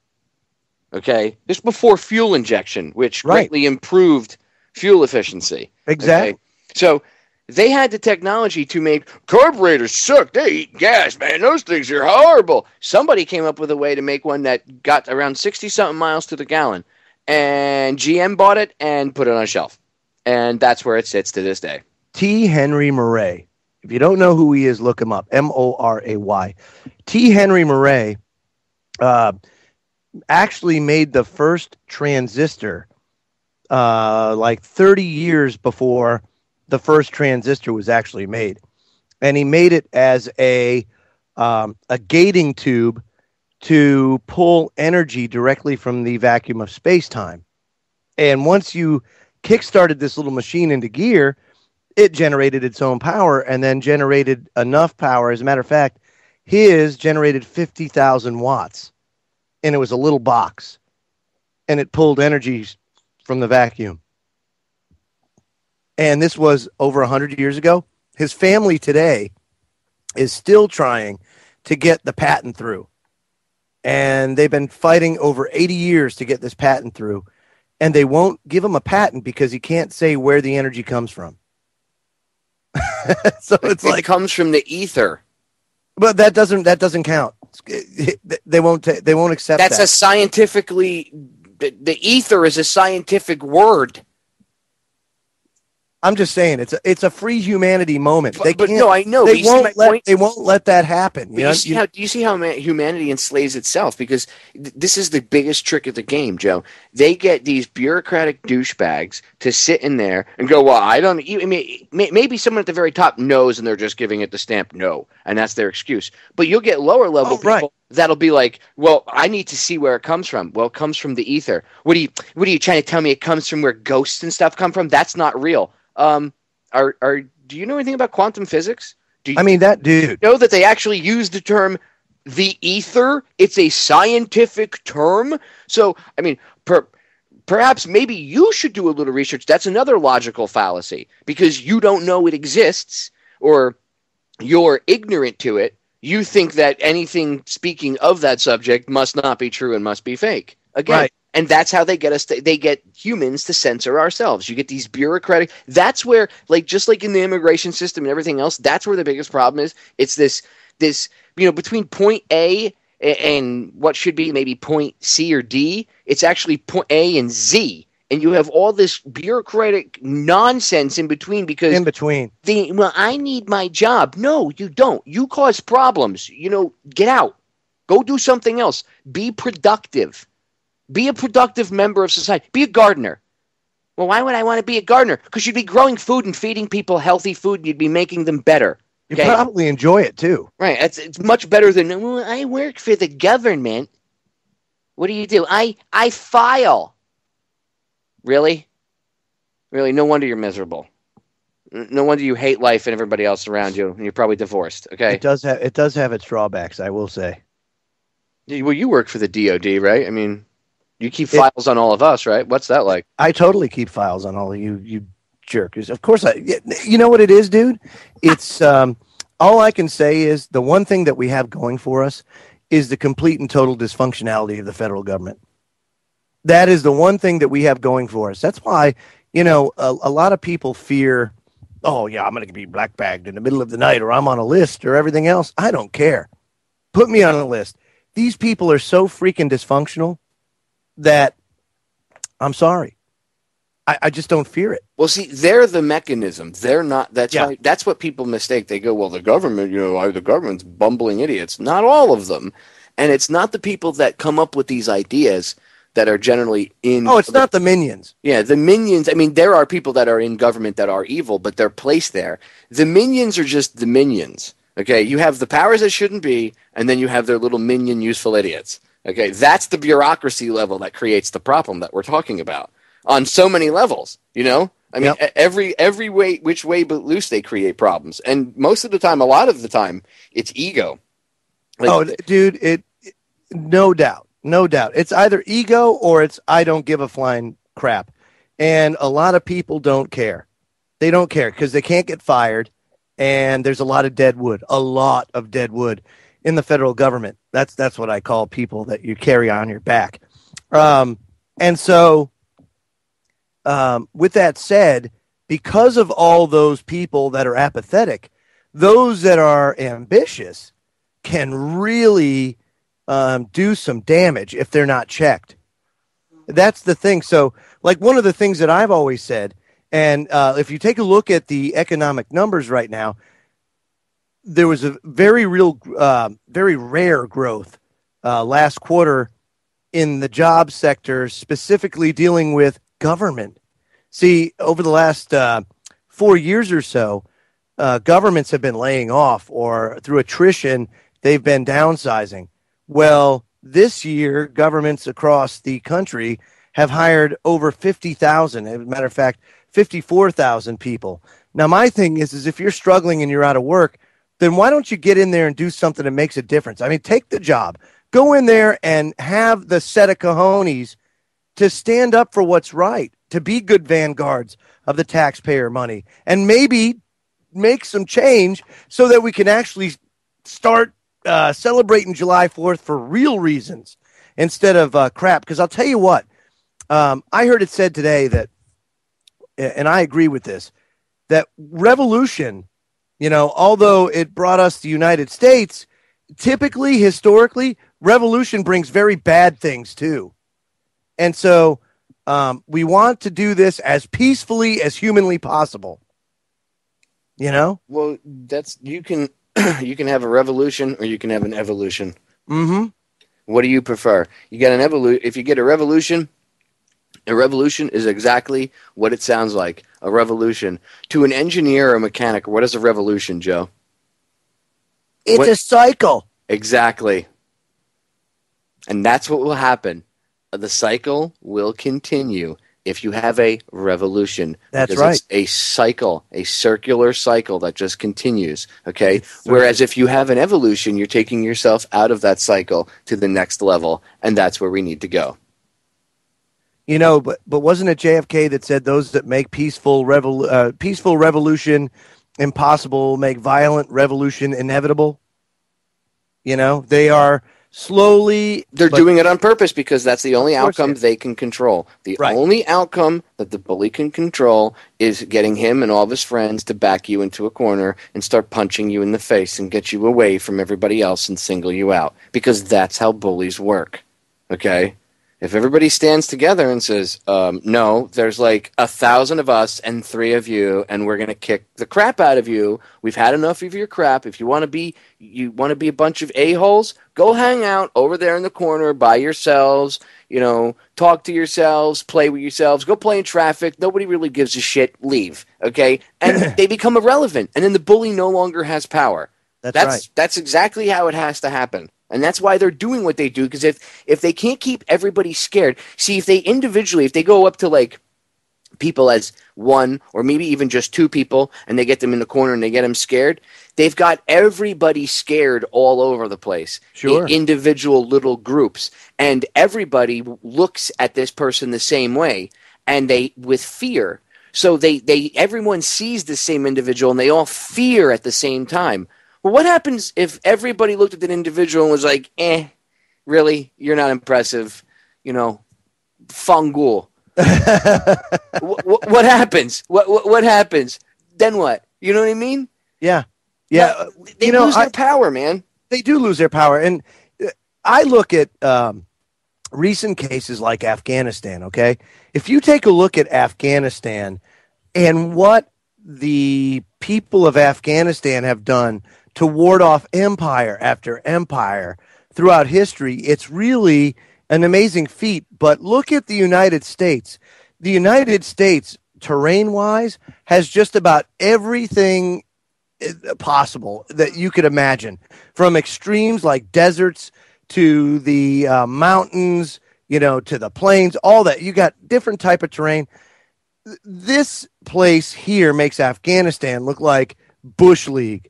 Okay, this before fuel injection, which greatly improved fuel efficiency. Exactly. Okay? So they had the technology to make carburetors suck. They eat gas, man. Those things are horrible. Somebody came up with a way to make one that got around 60-something miles to the gallon. And GM bought it and put it on a shelf. And that's where it sits to this day. T. Henry Murray. If you don't know who he is, look him up. Moray. T. Henry Murray actually made the first transistor like 30 years before the first transistor was actually made. And he made it as a gating tube to pull energy directly from the vacuum of space-time. And once you kickstarted this little machine into gear, it generated its own power and then generated enough power. As a matter of fact, his generated 50,000 watts. And it was a little box, and it pulled energy from the vacuum. And this was over 100 years ago. His family today is still trying to get the patent through. And they've been fighting over 80 years to get this patent through. And they won't give him a patent because he can't say where the energy comes from. So it's like it comes from the ether. But that doesn't count. They won't accept that. That's a scientifically, the ether is a scientific word. I'm just saying it's a free humanity moment. But no, I know. They won't let that happen. Do you see how humanity enslaves itself? Because this is the biggest trick of the game, Joe. They get these bureaucratic douchebags to sit in there and go, well, I don't. Maybe someone at the very top knows, and they're just giving it the stamp no, and that's their excuse. But you'll get lower level people that'll be like, well, I need to see where it comes from. Well, it comes from the ether. What are you trying to tell me? It comes from where ghosts and stuff come from? That's not real. Do you know anything about quantum physics? That dude. Know that they actually use the term the ether? It's a scientific term. So, perhaps maybe you should do a little research. That's another logical fallacy because you don't know it exists or you're ignorant to it. You think that anything speaking of that subject must not be true and must be fake. Again. Right. And that's how they get us. They get humans to censor ourselves. You get these bureaucratic. That's where, just like in the immigration system and everything else, that's where the biggest problem is. It's this between point A and what should be maybe point C or D. It's actually point A and Z, and you have all this bureaucratic nonsense in between because I need my job. No, you don't. You cause problems. Get out. Go do something else. Be productive. Be a productive member of society. Be a gardener. Well, why would I want to be a gardener? Because you'd be growing food and feeding people healthy food, and you'd be making them better. You probably enjoy it too. Right. It's much better than, well, I work for the government. What do? I file. Really? Really? No wonder you're miserable. No wonder you hate life and everybody else around you, and you're probably divorced. Okay. It does have its drawbacks, I will say. Well, you work for the DOD, right? I mean, you keep files on all of us, right? What's that like? I totally keep files on all of you jerkers. Of course, you know what it is, dude? It's all I can say is the one thing that we have going for us is the complete and total dysfunctionality of the federal government. That is the one thing that we have going for us. That's why, a lot of people fear, oh, yeah, I'm going to be black bagged in the middle of the night, or I'm on a list, or everything else. I don't care. Put me on a list. These people are so freaking dysfunctional that I'm sorry. I just don't fear it. Well, see, they're the mechanism. They're not. That's what people mistake. They go, well, the government, the government's bumbling idiots. Not all of them. And it's not the people that come up with these ideas that are generally in. Oh, it's not the minions. Yeah, the minions. I mean, there are people that are in government that are evil, but they're placed there. The minions are just the minions. Okay, you have the powers that shouldn't be, and then you have their little minion useful idiots. Okay, that's the bureaucracy level that creates the problem that we're talking about on so many levels. I mean, every way, which way but loose, they create problems, and most of the time, a lot of the time, it's ego. Dude, no doubt. It's either ego or it's I don't give a flying crap, and a lot of people don't care. They don't care because they can't get fired, and there's a lot of dead wood in the federal government. That's what I call people that you carry on your back. And so, with that said, because of all those people that are apathetic, those that are ambitious can really do some damage if they're not checked. That's the thing. So, like one of the things that I've always said, and if you take a look at the economic numbers right now, there was a very rare growth last quarter in the job sector, specifically dealing with government. See, over the last 4 years or so, governments have been laying off, or through attrition, they've been downsizing. Well, this year, governments across the country have hired over 50,000. As a matter of fact, 54,000 people. Now, my thing is if you're struggling and you're out of work, then why don't you get in there and do something that makes a difference? I mean, take the job. Go in there and have the set of cojones to stand up for what's right, to be good vanguards of the taxpayer money, and maybe make some change so that we can actually start celebrating July 4th for real reasons instead of crap. Because I'll tell you what, I heard it said today that, and I agree with this, that revolution, although it brought us the United States, typically, historically, revolution brings very bad things too. And so we want to do this as peacefully as humanly possible. Well, you can have a revolution or you can have an evolution. Mm-hmm. What do you prefer? You get an evolution. If you get a revolution is exactly what it sounds like. A revolution. To an engineer or a mechanic, what is a revolution, Joe? It's a cycle. Exactly. And that's what will happen. The cycle will continue if you have a revolution. That's right. It's a cycle, a circular cycle that just continues, okay? Whereas if you have an evolution, you're taking yourself out of that cycle to the next level, and that's where we need to go. But wasn't it JFK that said those that make peaceful revolution impossible make violent revolution inevitable? They are slowly... They're doing it on purpose because that's the only outcome they can control. The only outcome that the bully can control is getting him and all of his friends to back you into a corner and start punching you in the face and get you away from everybody else and single you out. Because that's how bullies work. Okay? If everybody stands together and says, no, there's like 1,000 of us and 3 of you, and we're going to kick the crap out of you. We've had enough of your crap. If you want to be a bunch of a-holes, go hang out over there in the corner by yourselves, talk to yourselves, play with yourselves, go play in traffic. Nobody really gives a shit. Leave. Okay. And they become irrelevant. And then the bully no longer has power. That's right. That's exactly how it has to happen. And that's why they're doing what they do, because if they can't keep everybody scared, see, if they go up to like people as one or maybe even just 2 people and they get them in the corner and they get them scared, they've got everybody scared all over the place. Sure. Individual little groups. And everybody looks at this person the same way, and they with fear. So everyone sees the same individual and they all fear at the same time. Well, what happens if everybody looked at that individual and was like, really? You're not impressive. Fangul. What happens? What happens? Then what? You know what I mean? Yeah. They lose their power, man. They do lose their power. And I look at recent cases like Afghanistan, okay? If you take a look at Afghanistan and what the people of Afghanistan have done to ward off empire after empire throughout history, it's really an amazing feat. But look at the United States. The United States, terrain-wise, has just about everything possible that you could imagine, from extremes like deserts to the mountains, to the plains, all that. You got different type of terrain. This place here makes Afghanistan look like Bush League.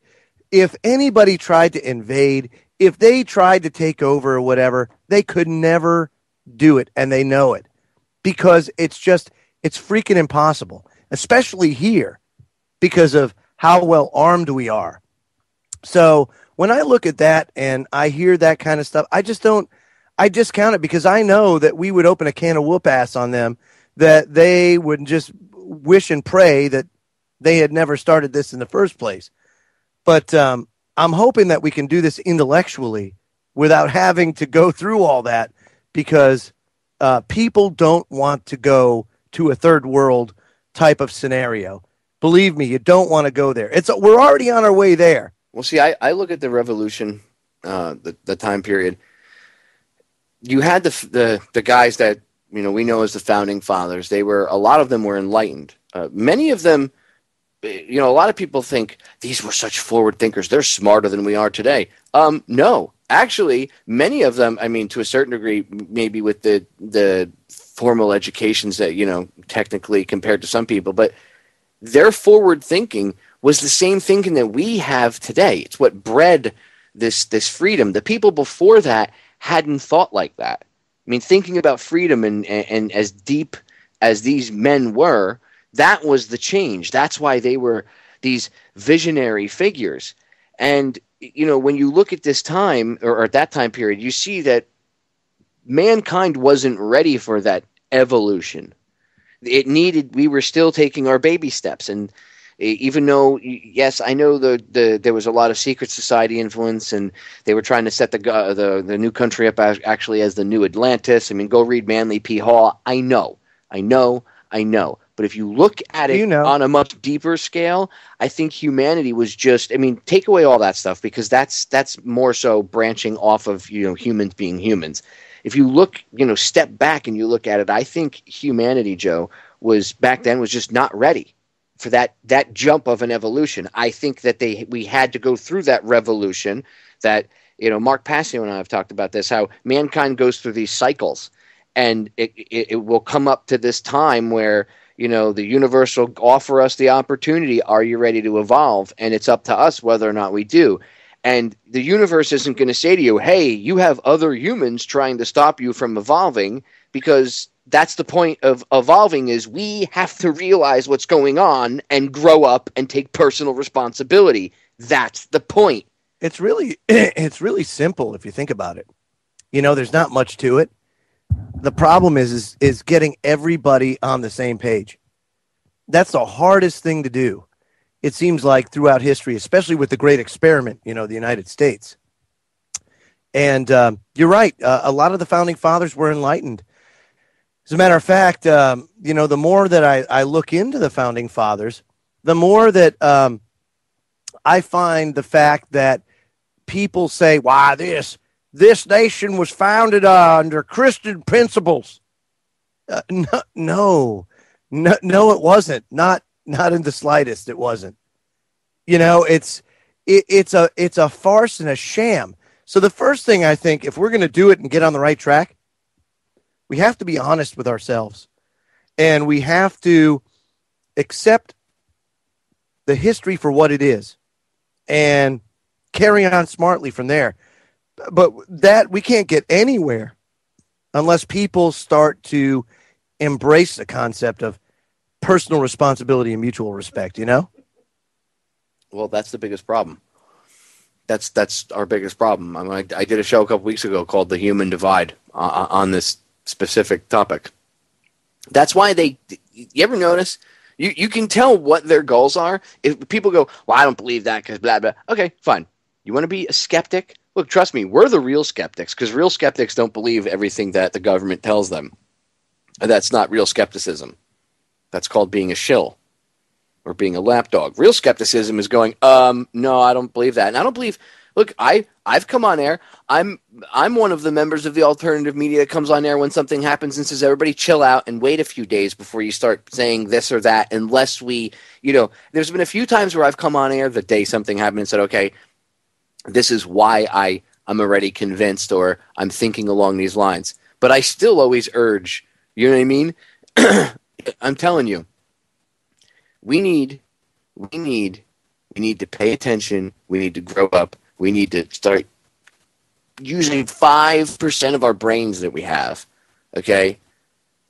If anybody tried to invade, if they tried to take over or whatever, they could never do it, and they know it, because it's freaking impossible, especially here because of how well armed we are. So when I look at that and I hear that kind of stuff, I discount it, because I know that we would open a can of whoop ass on them, that they would just wish and pray that they had never started this in the first place. But I'm hoping that we can do this intellectually without having to go through all that, because people don't want to go to a third world type of scenario. Believe me, you don't want to go there. We're already on our way there. Well, see, I look at the revolution, the time period. You had the guys that we know as the founding fathers. A lot of them were enlightened. Many of them, a lot of people think these were such forward thinkers. They're smarter than we are today. No, actually, many of them, to a certain degree, maybe with the formal educations that, technically compared to some people, but their forward thinking was the same thinking that we have today. It's what bred this freedom. The people before that hadn't thought like that. Thinking about freedom and as deep as these men were, that was the change. That's why they were these visionary figures. And, when you look at this time or at that time period, you see that mankind wasn't ready for that evolution. We were still taking our baby steps. And even though, yes, I know there was a lot of secret society influence, and they were trying to set the new country up actually as the new Atlantis. Go read Manly P. Hall. I know. But if you look at it on a much deeper scale, I think humanity was just, take away all that stuff, because that's more so branching off of, humans being humans. If you look, step back and you look at it, I think humanity, Joe, back then was just not ready for that jump of an evolution. I think that we had to go through that revolution that, Mark Passio and I have talked about this, how mankind goes through these cycles, and it will come up to this time where, the universe will offer us the opportunity. Are you ready to evolve? And it's up to us whether or not we do. And the universe isn't going to say to you, hey, you have other humans trying to stop you from evolving, because that's the point of evolving, is we have to realize what's going on and grow up and take personal responsibility. That's the point. It's really simple if you think about it. There's not much to it. The problem is getting everybody on the same page. That's the hardest thing to do. It seems like throughout history, especially with the great experiment, the United States. And you're right. A lot of the founding fathers were enlightened. As a matter of fact, the more that I look into the founding fathers, the more that I find the fact that people say, "Why this nation was founded under Christian principles." No, it wasn't. Not in the slightest. It wasn't. It's a farce and a sham. So the first thing I think, if we're going to do it and get on the right track, we have to be honest with ourselves, and we have to accept the history for what it is and carry on smartly from there. But that we can't get anywhere unless people start to embrace the concept of personal responsibility and mutual respect, Well, that's the biggest problem. That's our biggest problem. I did a show a couple weeks ago called The Human Divide on this specific topic. That's why you ever notice? You can tell what their goals are. If people go, "Well, I don't believe that because blah, blah." Okay, fine. You want to be a skeptic? Look, trust me, we're the real skeptics, because real skeptics don't believe everything that the government tells them. That's not real skepticism. That's called being a shill or being a lapdog. Real skepticism is going, no, I don't believe that. And I don't believe, look, I've come on air. I'm one of the members of the alternative media that comes on air when something happens and says, everybody chill out and wait a few days before you start saying this or that, unless we, there's been a few times where I've come on air the day something happened and said, okay, this is why I'm already convinced, or I'm thinking along these lines. But I still always urge, you know what I mean? I'm telling you, we need to pay attention. We need to grow up. We need to start using 5% of our brains that we have. Okay?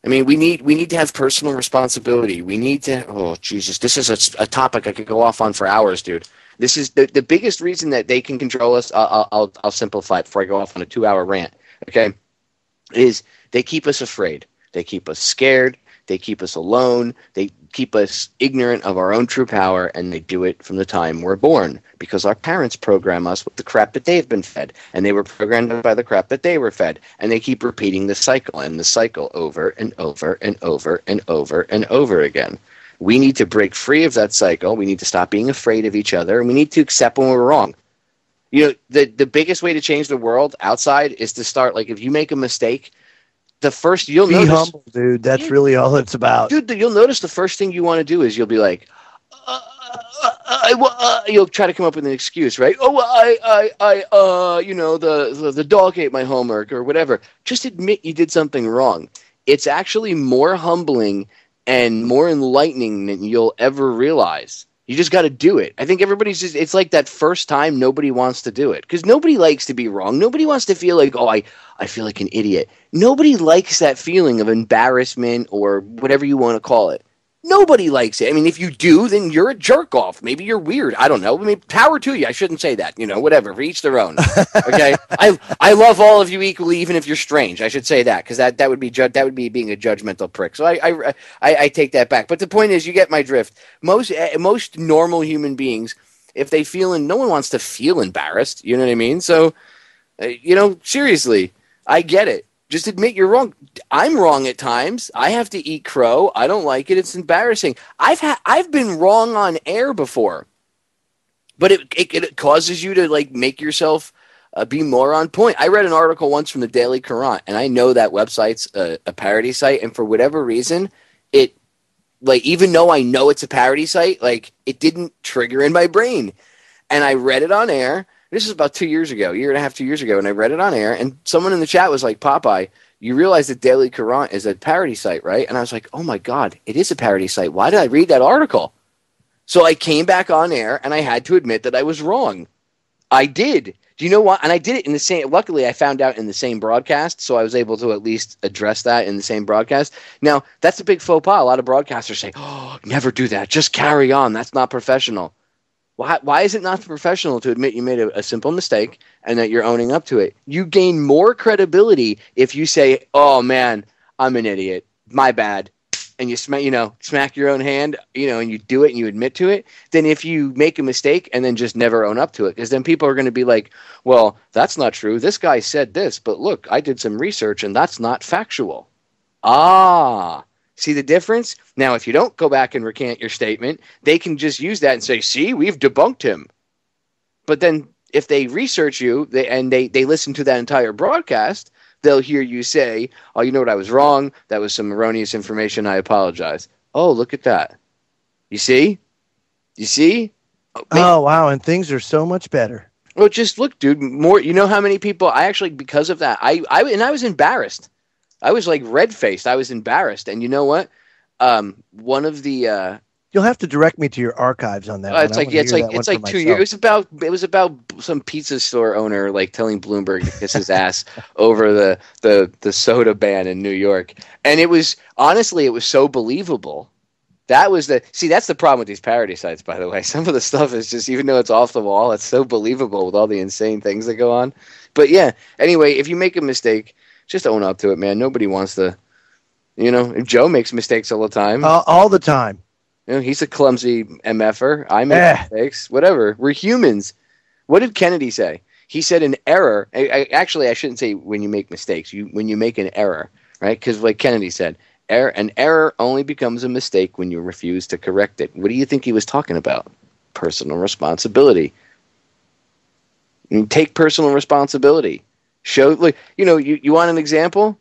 I mean, we need to have personal responsibility. We need to, oh, Jesus, this is a topic I could go off on for hours, dude. This is the biggest reason that they can control us. I'll simplify it before I go off on a 2-hour rant. Okay? Is they keep us afraid. They keep us scared. They keep us alone. They keep us ignorant of our own true power, and they do it from the time we're born, because our parents program us with the crap that they've been fed, and they were programmed by the crap that they were fed, and they keep repeating the cycle over and over and over and over and over again. We need to break free of that cycle. We need to stop being afraid of each other, and we need to accept when we're wrong. The biggest way to change the world outside is to start, like, if you make a mistake, the first you'll be notice, humble, dude. That's really all it's about, dude. You'll notice the first thing you want to do is you'll be like, you'll try to come up with an excuse, right? The dog ate my homework or whatever. Just admit you did something wrong. It's actually more humbling and more enlightening than you'll ever realize. You just got to do it. I think everybody's just, it's like that first time nobody wants to do it, because nobody likes to be wrong. Nobody wants to feel like, oh, I feel like an idiot. Nobody likes that feeling of embarrassment or whatever you want to call it. Nobody likes it. I mean, if you do, then you're a jerk off. Maybe you're weird. I don't know. I mean, power to you. I shouldn't say that. Whatever. For each their own. Okay. I love all of you equally, even if you're strange. I should say that, because that would be being a judgmental prick. So I take that back. But the point is, you get my drift. Most normal human beings, if they feel, and no one wants to feel embarrassed. You know what I mean? So, seriously, I get it. Just admit you're wrong. I'm wrong at times. I have to eat crow. I don't like it. It's embarrassing. I've been wrong on air before, but it causes you to, like, make yourself be more on point. I read an article once from the Daily Courant, and I know that website's a parody site, and for whatever reason, it, like, even though I know it's a parody site, like, it didn't trigger in my brain, and I read it on air. This is about 2 years ago, 1.5 years, 2 years ago, and I read it on air, and someone in the chat was like, Popeye, you realize that Daily Courant is a parody site, right? And I was like, oh my God, it is a parody site. Why did I read that article? So I came back on air, and I had to admit that I was wrong. I did. Do you know what? And I did it in the same, luckily I found out in the same broadcast, so I was able to at least address that in the same broadcast. Now, that's a big faux pas. A lot of broadcasters say, oh, never do that. Just carry on. That's not professional. Why is it not professional to admit you made a simple mistake and that you're owning up to it? You gain more credibility if you say, oh, man, I'm an idiot. My bad. And you smack your own hand, and you do it and you admit to it, than if you make a mistake and then just never own up to it. Because then people are going to be like, well, that's not true. This guy said this, but look, I did some research and that's not factual. Ah, see the difference? Now, if you don't go back and recant your statement, they can just use that and say, see, we've debunked him. But then if they research you they listen to that entire broadcast, they'll hear you say, oh, you know what, I was wrong. That was some erroneous information. I apologize. Oh, look at that. You see? You see? Oh, wow. And things are so much better. Well, just look, dude, more, you know how many people, I actually, because of that, I was embarrassed. I was like red-faced. I was embarrassed. And you know what? One of the, you'll have to direct me to your archives on that. It's like 2 years. It was about some pizza store owner like telling Bloomberg to kiss his ass over the soda ban in New York. And it was, honestly, it was so believable. That's the problem with these parody sites, by the way. Some of the stuff is just, even though it's off the wall, it's so believable with all the insane things that go on. But yeah, anyway, if you make a mistake, just own up to it, man. Nobody wants to, Joe makes mistakes all the time. All the time. He's a clumsy MFer. I make mistakes. Whatever. We're humans. What did Kennedy say? He said an error. Actually, I shouldn't say when you make mistakes. When you make an error, right? Because like Kennedy said, an error only becomes a mistake when you refuse to correct it. What do you think he was talking about? Personal responsibility. Take personal responsibility. You want an example?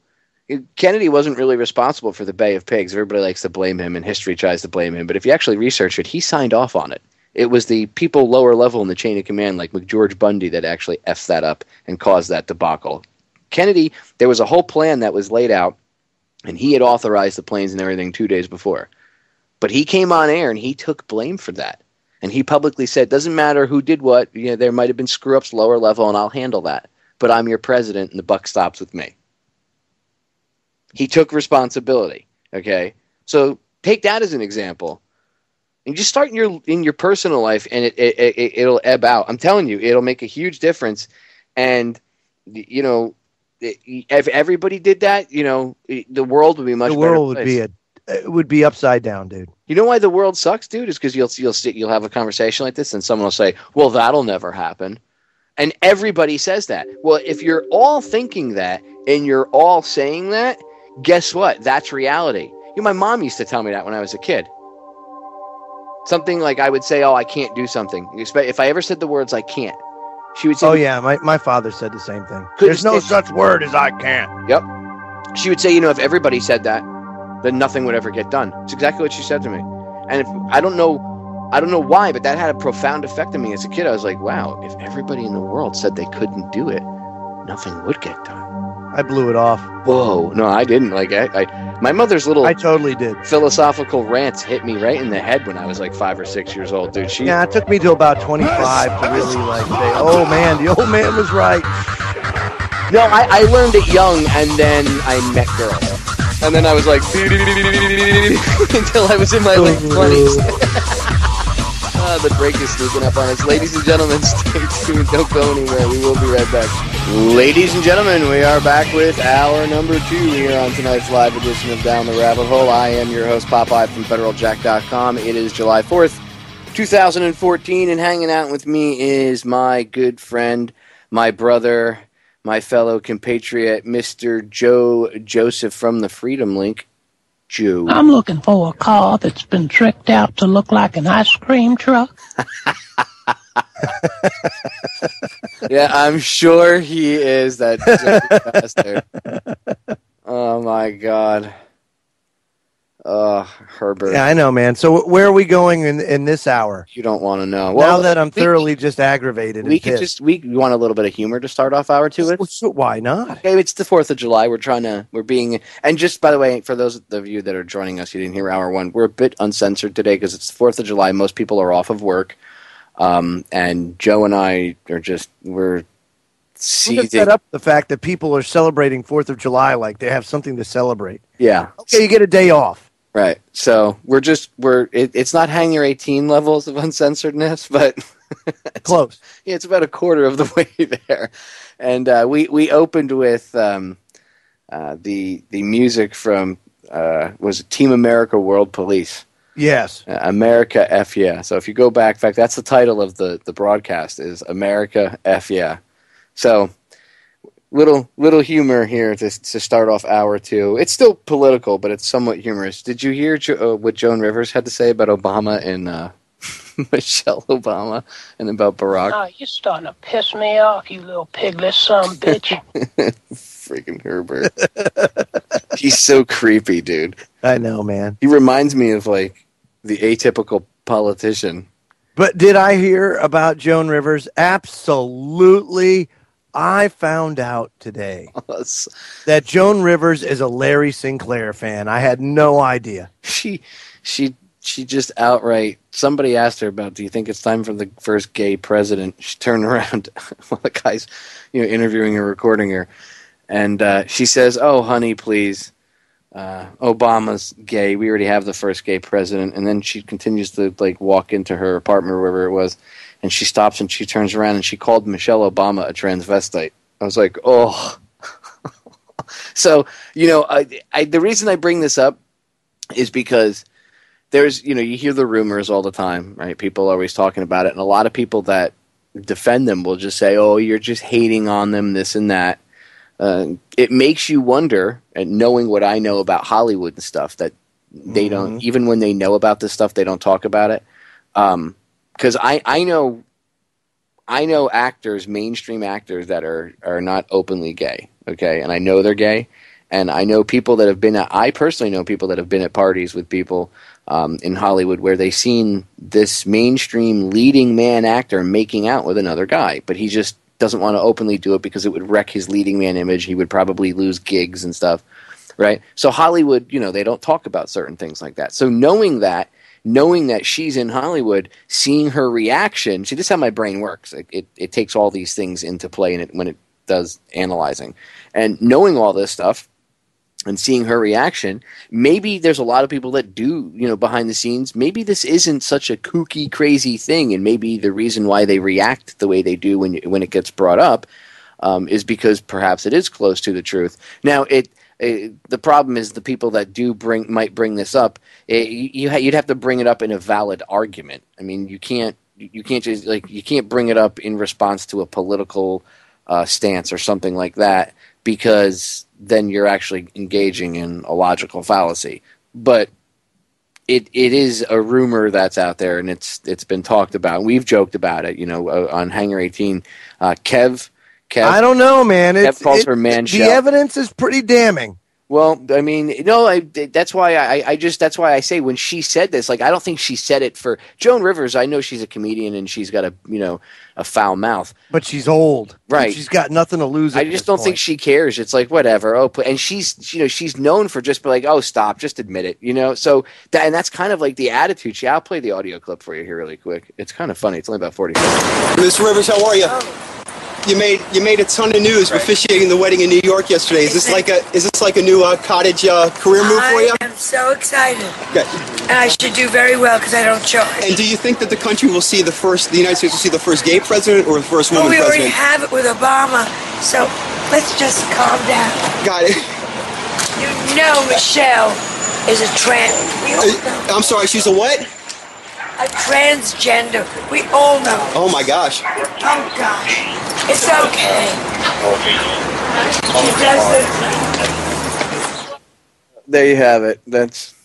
Kennedy wasn't really responsible for the Bay of Pigs. Everybody likes to blame him, and history tries to blame him. But if you actually research it, he signed off on it. It was the people lower level in the chain of command, like McGeorge Bundy, that actually effed that up and caused that debacle. Kennedy, there was a whole plan that was laid out, and he had authorized the planes and everything 2 days before. But he came on air, and he took blame for that. And he publicly said, doesn't matter who did what, there might have been screw-ups lower level, and I'll handle that. But I'm your president, and the buck stops with me. He took responsibility, okay? So take that as an example. And just start in your personal life, and it'll ebb out. I'm telling you, it'll make a huge difference. And, if everybody did that, the world would be much better. The world would be upside down, dude. You know why the world sucks, dude? Is because you'll have a conversation like this, and someone will say, well, that'll never happen. And everybody says that. Well, if you're all thinking that, and you're all saying that, guess what? That's reality. My mom used to tell me that when I was a kid. Something like I would say, oh, I can't do something. If I ever said the words I can't, she would say, oh, yeah, my father said the same thing. There's no such word as I can't. Yep. She would say, if everybody said that, then nothing would ever get done. It's exactly what she said to me. And I don't know why, but that had a profound effect on me as a kid. I was like, wow, if everybody in the world said they couldn't do it, nothing would get done. I blew it off. Whoa. No, I didn't. My mother's little I totally did. Philosophical rants hit me right in the head when I was like 5 or 6 years old, dude. It took me till about 25 to really say, oh man, the old man was right. No, I learned it young, and then I met girls. And then I was like, until I was in my late 20s. The break is sneaking up on us. Ladies and gentlemen, stay tuned. Don't go anywhere. We will be right back. Ladies and gentlemen, we are back with hour number 2 here on tonight's live edition of Down the Rabbit Hole. I am your host, Popeye from FederalJack.com. It is July 4th, 2014, and hanging out with me is my good friend, my brother, my fellow compatriot, Mr. Joe Joseph from the Freedom Link. Joe. I'm looking for a car that's been tricked out to look like an ice cream truck. Yeah, I'm sure he is that bastard. Oh my God. Herbert. Yeah, I know, man. So where are we going in this hour? You don't want to know. Well, now that I'm thoroughly just aggravated. We want a little bit of humor to start off hour 2 with. So why not? Okay, it's the 4th of July. And just by the way, for those of you that are joining us, you didn't hear hour 1. We're a bit uncensored today because it's the 4th of July. Most people are off of work. And Joe and I we're seething. We'll set up the fact that people are celebrating 4th of July like they have something to celebrate. Yeah. Okay, you get a day off. Right. So it's not hang your 18 levels of uncensoredness, but close. Yeah, it's about a quarter of the way there. And we opened with the music from was it Team America World Police. Yes. America F yeah. So if you go back, in fact, that's the title of the broadcast is America F yeah. So little humor here to start off hour two. It's still political, but it's somewhat humorous. Did you hear what Joan Rivers had to say about Obama and Michelle Obama and about Barack? Oh, you're starting to piss me off, you little piglet son of a bitch. Freaking Herbert. He's so creepy, dude. I know, man. He reminds me of like the atypical politician. But did I hear about Joan Rivers? Absolutely. I found out today that Joan Rivers is a Larry Sinclair fan. I had no idea. She just outright, somebody asked her about, do you think it's time for the first gay president? She turned around while the guy's interviewing her, recording her, and she says, oh, honey, please. Obama's gay. We already have the first gay president. And then she continues to like walk into her apartment or wherever it was, and she stops and she turns around and she called Michelle Obama a transvestite. I was like, oh. So, the reason I bring this up is because there's, you hear the rumors all the time, right? People are always talking about it. And a lot of people that defend them will just say, oh, you're just hating on them, this and that. It makes you wonder, and knowing what I know about Hollywood and stuff, that they don't, even when they know about this stuff, they don't talk about it. Because I know actors, mainstream actors that are not openly gay, okay? And I know they're gay. And I know people that have been I personally know people that have been at parties with people in Hollywood where they've seen this mainstream leading man actor making out with another guy, but he just doesn't want to openly do it because it would wreck his leading man image. He would probably lose gigs and stuff, right? So Hollywood, they don't talk about certain things like that. So knowing that she's in Hollywood, seeing her reaction, see, this is how my brain works. It takes all these things into play when it does analyzing. And knowing all this stuff and seeing her reaction, maybe there's a lot of people that do, behind the scenes, maybe this isn't such a kooky, crazy thing, and maybe the reason why they react the way they do when it gets brought up is because perhaps it is close to the truth. Now, the problem is the people that might bring this up, you'd have to bring it up in a valid argument. I mean, you can't just you can't bring it up in response to a political stance or something like that, because then you're actually engaging in a logical fallacy. But it is a rumor that's out there, and it's been talked about. We've joked about it, on Hangar 18. Kev, I don't know, man. Kev calls her man. The evidence is pretty damning. Well, I mean, no, that's why that's why I say when she said this, I don't think she said it for Joan Rivers. I know she's a comedian and she's got a foul mouth, but she's old, right? She's got nothing to lose. I just don't think she cares. It's like whatever. Oh, and she's known for just like, oh, stop, just admit it, So that's kind of like the attitude. I'll play the audio clip for you here really quick. It's kind of funny. It's only about 40 seconds. Miss Rivers, how are you? You made a ton of news officiating the wedding in New York yesterday. Is this like a new cottage career move for you? I am so excited. Okay. And I should do very well because I don't charge. And do you think that the United States will see the first gay president or the first woman we president? already have it with Obama, so let's just calm down. Got it. Michelle is a I'm sorry, she's a what? A transgender. We all know. Oh my gosh. Oh gosh. It's okay. She does it. There you have it. That's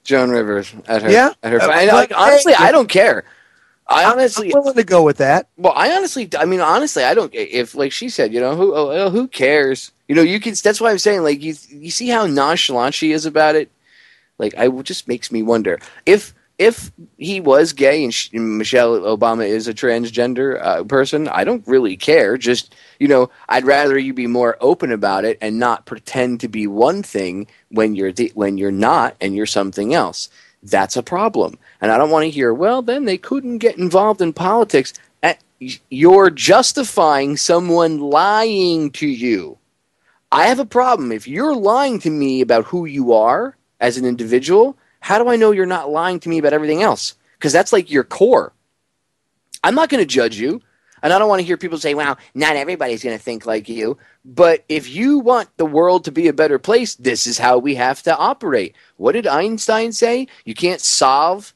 Joan Rivers at her. Yeah. At her. Honestly, I don't care. I'm willing to go with that. Well, I honestly, I don't. If like she said, who cares? You can. That's why I'm saying, you see how nonchalant she is about it. It just makes me wonder if he was gay and Michelle Obama is a transgender person, I don't really care. Just, I'd rather you be more open about it and not pretend to be one thing when you're not and you're something else. That's a problem. And I don't want to hear, well, then they couldn't get involved in politics. You're justifying someone lying to you. I have a problem. If you're lying to me about who you are as an individual, how do I know you're not lying to me about everything else? Because that's like your core. I'm not going to judge you. And I don't want to hear people say, well, not everybody's going to think like you. But if you want the world to be a better place, this is how we have to operate. What did Einstein say? You can't solve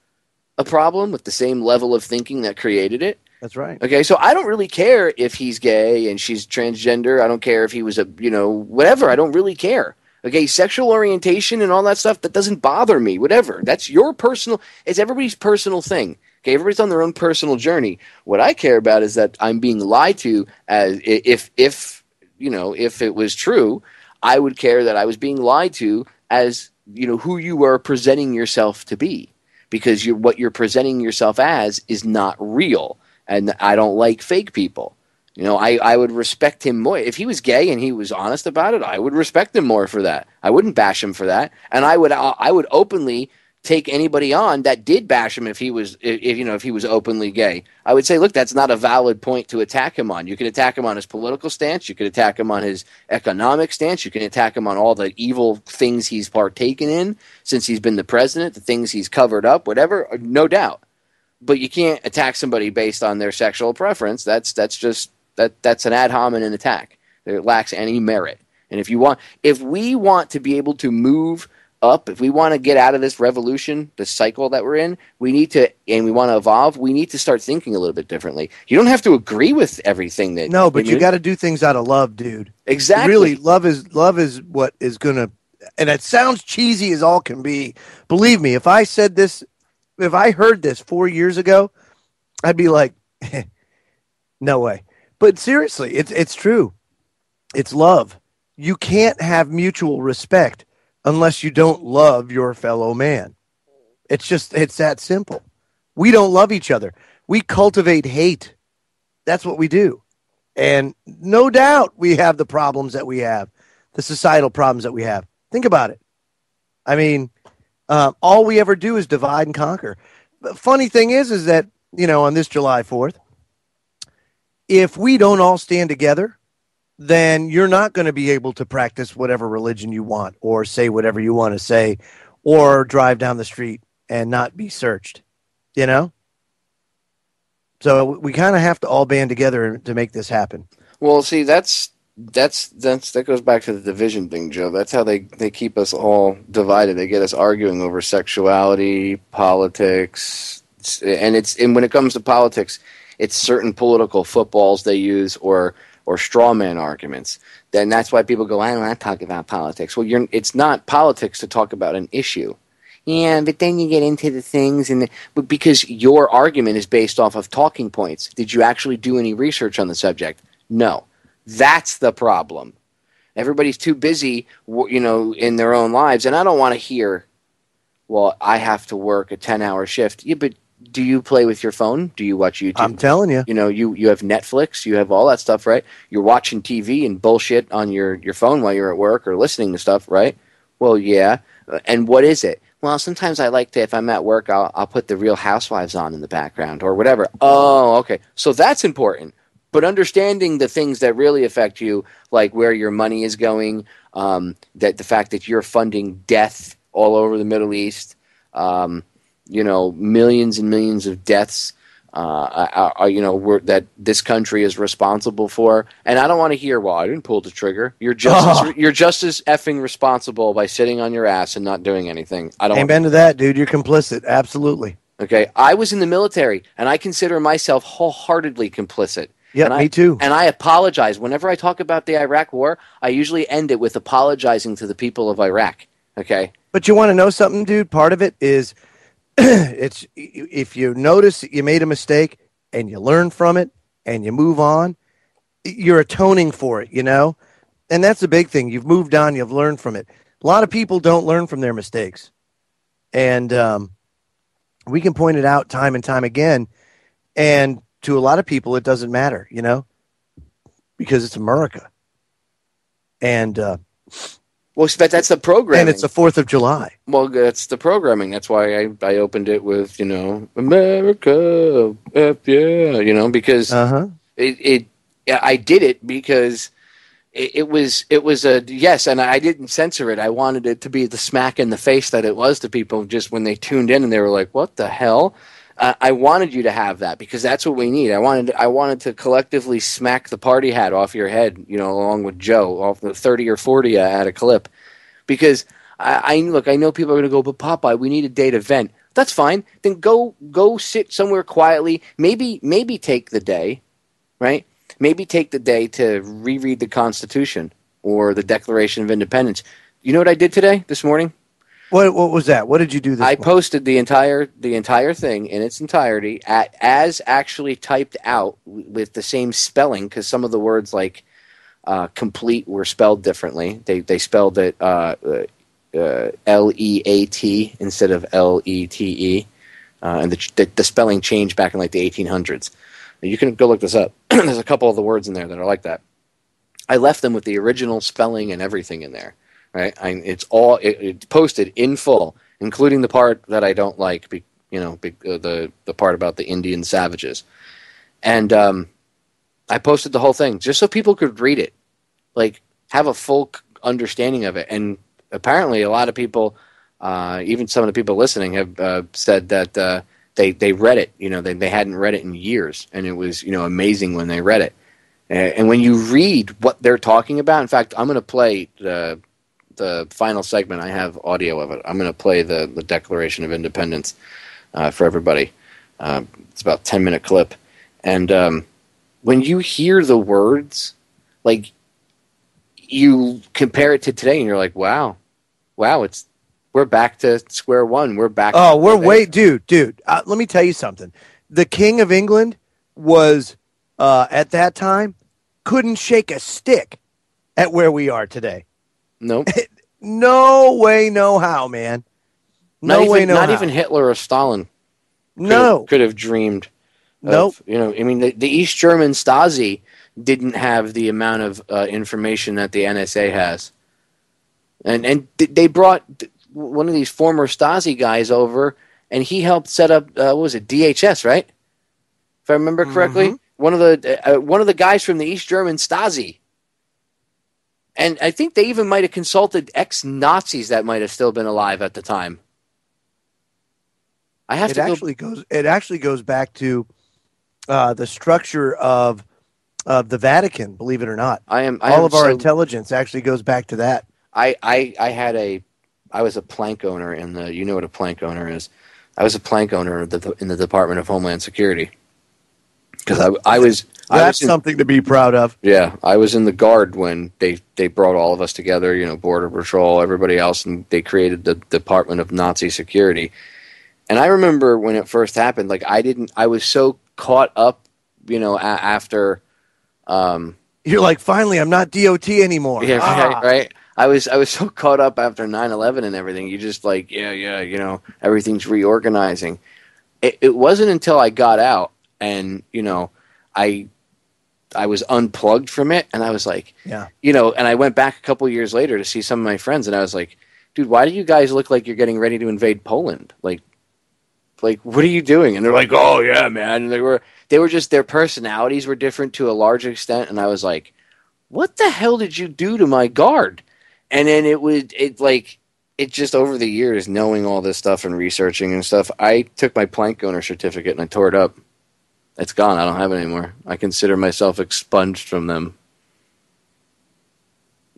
a problem with the same level of thinking that created it. That's right. Okay, so I don't really care if he's gay and she's transgender. I don't care if he was whatever. I don't really care. Okay, sexual orientation and all that stuff, that doesn't bother me, whatever. That's your personal, it's everybody's personal thing. Okay, everybody's on their own personal journey. What I care about is that I'm being lied to as if it was true, I would care that I was being lied to as, who you were presenting yourself to be. Because what you're presenting yourself as is not real. And I don't like fake people. I would respect him more. If he was gay and he was honest about it, I would respect him more for that. I wouldn't bash him for that. And I would openly take anybody on that did bash him if he was openly gay. I would say, look, that's not a valid point to attack him on. You can attack him on his political stance. You can attack him on his economic stance. You can attack him on all the evil things he's partaken in since he's been the president, the things he's covered up, whatever, no doubt. But you can't attack somebody based on their sexual preference. That's an ad hominem attack. It lacks any merit. And if we want to be able to move up, if we want to get out of this revolution, this cycle that we're in, we need to, and we want to evolve, we need to start thinking a little bit differently. You don't have to agree with everything that. No, but you got to do things out of love, dude. Exactly. Really, love is what is gonna. And it sounds cheesy as all can be. Believe me, if I said this, if I heard this 4 years ago, I'd be like, no way. But seriously, it's true. It's love. You can't have mutual respect unless you don't love your fellow man. It's that simple. We don't love each other. We cultivate hate. That's what we do. And no doubt we have the problems that we have, the societal problems that we have. Think about it. I mean, all we ever do is divide and conquer. The funny thing is that, on this July 4th, if we don't all stand together, then you're not going to be able to practice whatever religion you want or say whatever you want to say or drive down the street and not be searched, So we kind of have to all band together to make this happen. Well, see, that goes back to the division thing, Joe. That's how they keep us all divided. They get us arguing over sexuality, politics, and when it comes to politics, it's certain political footballs they use or straw man arguments. Then that's why people go, I don't want to talk about politics. Well, it's not politics to talk about an issue. Yeah, but then you get into the things, but because your argument is based off of talking points. Did you actually do any research on the subject? No. That's the problem. Everybody's too busy, in their own lives, and I don't want to hear, well, I have to work a 10-hour shift. Yeah, but do you play with your phone? Do you watch YouTube? I'm telling you. You have Netflix, you have all that stuff, right? You're watching TV and bullshit on your phone while you're at work or listening to stuff, right? Well, yeah. And what is it? Well, sometimes I like to, if I'm at work, I'll put the Real Housewives on in the background or whatever. Oh, okay. So that's important. But understanding the things that really affect you, like where your money is going, that the fact that you're funding death all over the Middle East, millions and millions of deaths, that this country is responsible for. And I don't want to hear, well, I didn't pull the trigger. You're just as effing responsible by sitting on your ass and not doing anything. Amen to that, dude. You're complicit. Absolutely. Okay. I was in the military, and I consider myself wholeheartedly complicit. Yeah, me too. And I apologize. Whenever I talk about the Iraq War, I usually end it with apologizing to the people of Iraq. Okay. But you want to know something, dude? Part of it is it's if you notice that you made a mistake and you learn from it and you move on, you're atoning for it, And that's the big thing. You've moved on. You've learned from it. A lot of people don't learn from their mistakes. And we can point it out time and time again. And to a lot of people, it doesn't matter, because it's America. And well, that's the programming. And it's the 4th of July. Well, that's the programming. That's why I opened it with, America, F yeah, because I did it because it was a yes, and I didn't censor it. I wanted it to be the smack in the face that it was to people just when they tuned in and they were like, what the hell? I wanted you to have that because that's what we need. I wanted to collectively smack the party hat off your head, along with Joe, off the 30 or 40 at a clip. Because I know people are going to go, but Popeye, we need a day to vent. That's fine. Then go sit somewhere quietly. Maybe take the day, right? Maybe take the day to reread the Constitution or the Declaration of Independence. You know what I did this morning? What was that? What did you do this morning? I posted the entire thing in its entirety as actually typed out with the same spelling, because some of the words like complete were spelled differently. They spelled it L-E-A-T instead of L-E-T-E, and the spelling changed back in like the 1800s. You can go look this up. There's a couple of the words in there that are like that. I left them with the original spelling and everything in there. Right, it's posted in full, including the part that I don't like. The part about the Indian savages, and I posted the whole thing just so people could read it, like have a full understanding of it. And apparently, a lot of people, even some of the people listening, have said that they read it. They hadn't read it in years, and it was amazing when they read it. And when you read what they're talking about, in fact, I'm going to play the final segment. I have audio of it. I'm going to play the Declaration of Independence for everybody. It's about a 10-minute clip. And when you hear the words, like, you compare it to today, and you're like, wow, we're back to square one. We're back. Oh, dude. Let me tell you something. The King of England was, at that time, couldn't shake a stick at where we are today. Nope. No way, no how, man. Not even Hitler or Stalin could have dreamed. Nope. The East German Stasi didn't have the amount of information that the NSA has. And they brought one of these former Stasi guys over, and he helped set up, what was it, DHS, right? If I remember correctly. Mm-hmm. One of the guys from the East German Stasi. And I think they even might have consulted ex-Nazis that might have still been alive at the time. It actually goes back to the structure of the Vatican. Believe it or not, all of our intelligence actually goes back to that. I was a plank owner in the. You know what a plank owner is? I was a plank owner in the Department of Homeland Security because I was. That's something to be proud of. Yeah, I was in the Guard when they brought all of us together, Border Patrol, everybody else, and they created the Department of Nazi Security. And I remember when it first happened, like I was so caught up, after. You're like, finally, I'm not DOT anymore. Yeah, right. I was so caught up after 9/11 and everything. You just like, everything's reorganizing. It wasn't until I got out and, I was unplugged from it, and I was like, and I went back a couple years later to see some of my friends, and I was like, dude, why do you guys look like you're getting ready to invade Poland? Like, what are you doing? And they're like, oh yeah, man. And they were just, their personalities were different to a large extent, and I was like, what the hell did you do to my Guard? And then it just over the years, knowing all this stuff and researching and stuff, I took my plank owner certificate and I tore it up. It's gone. I don't have it anymore. I consider myself expunged from them.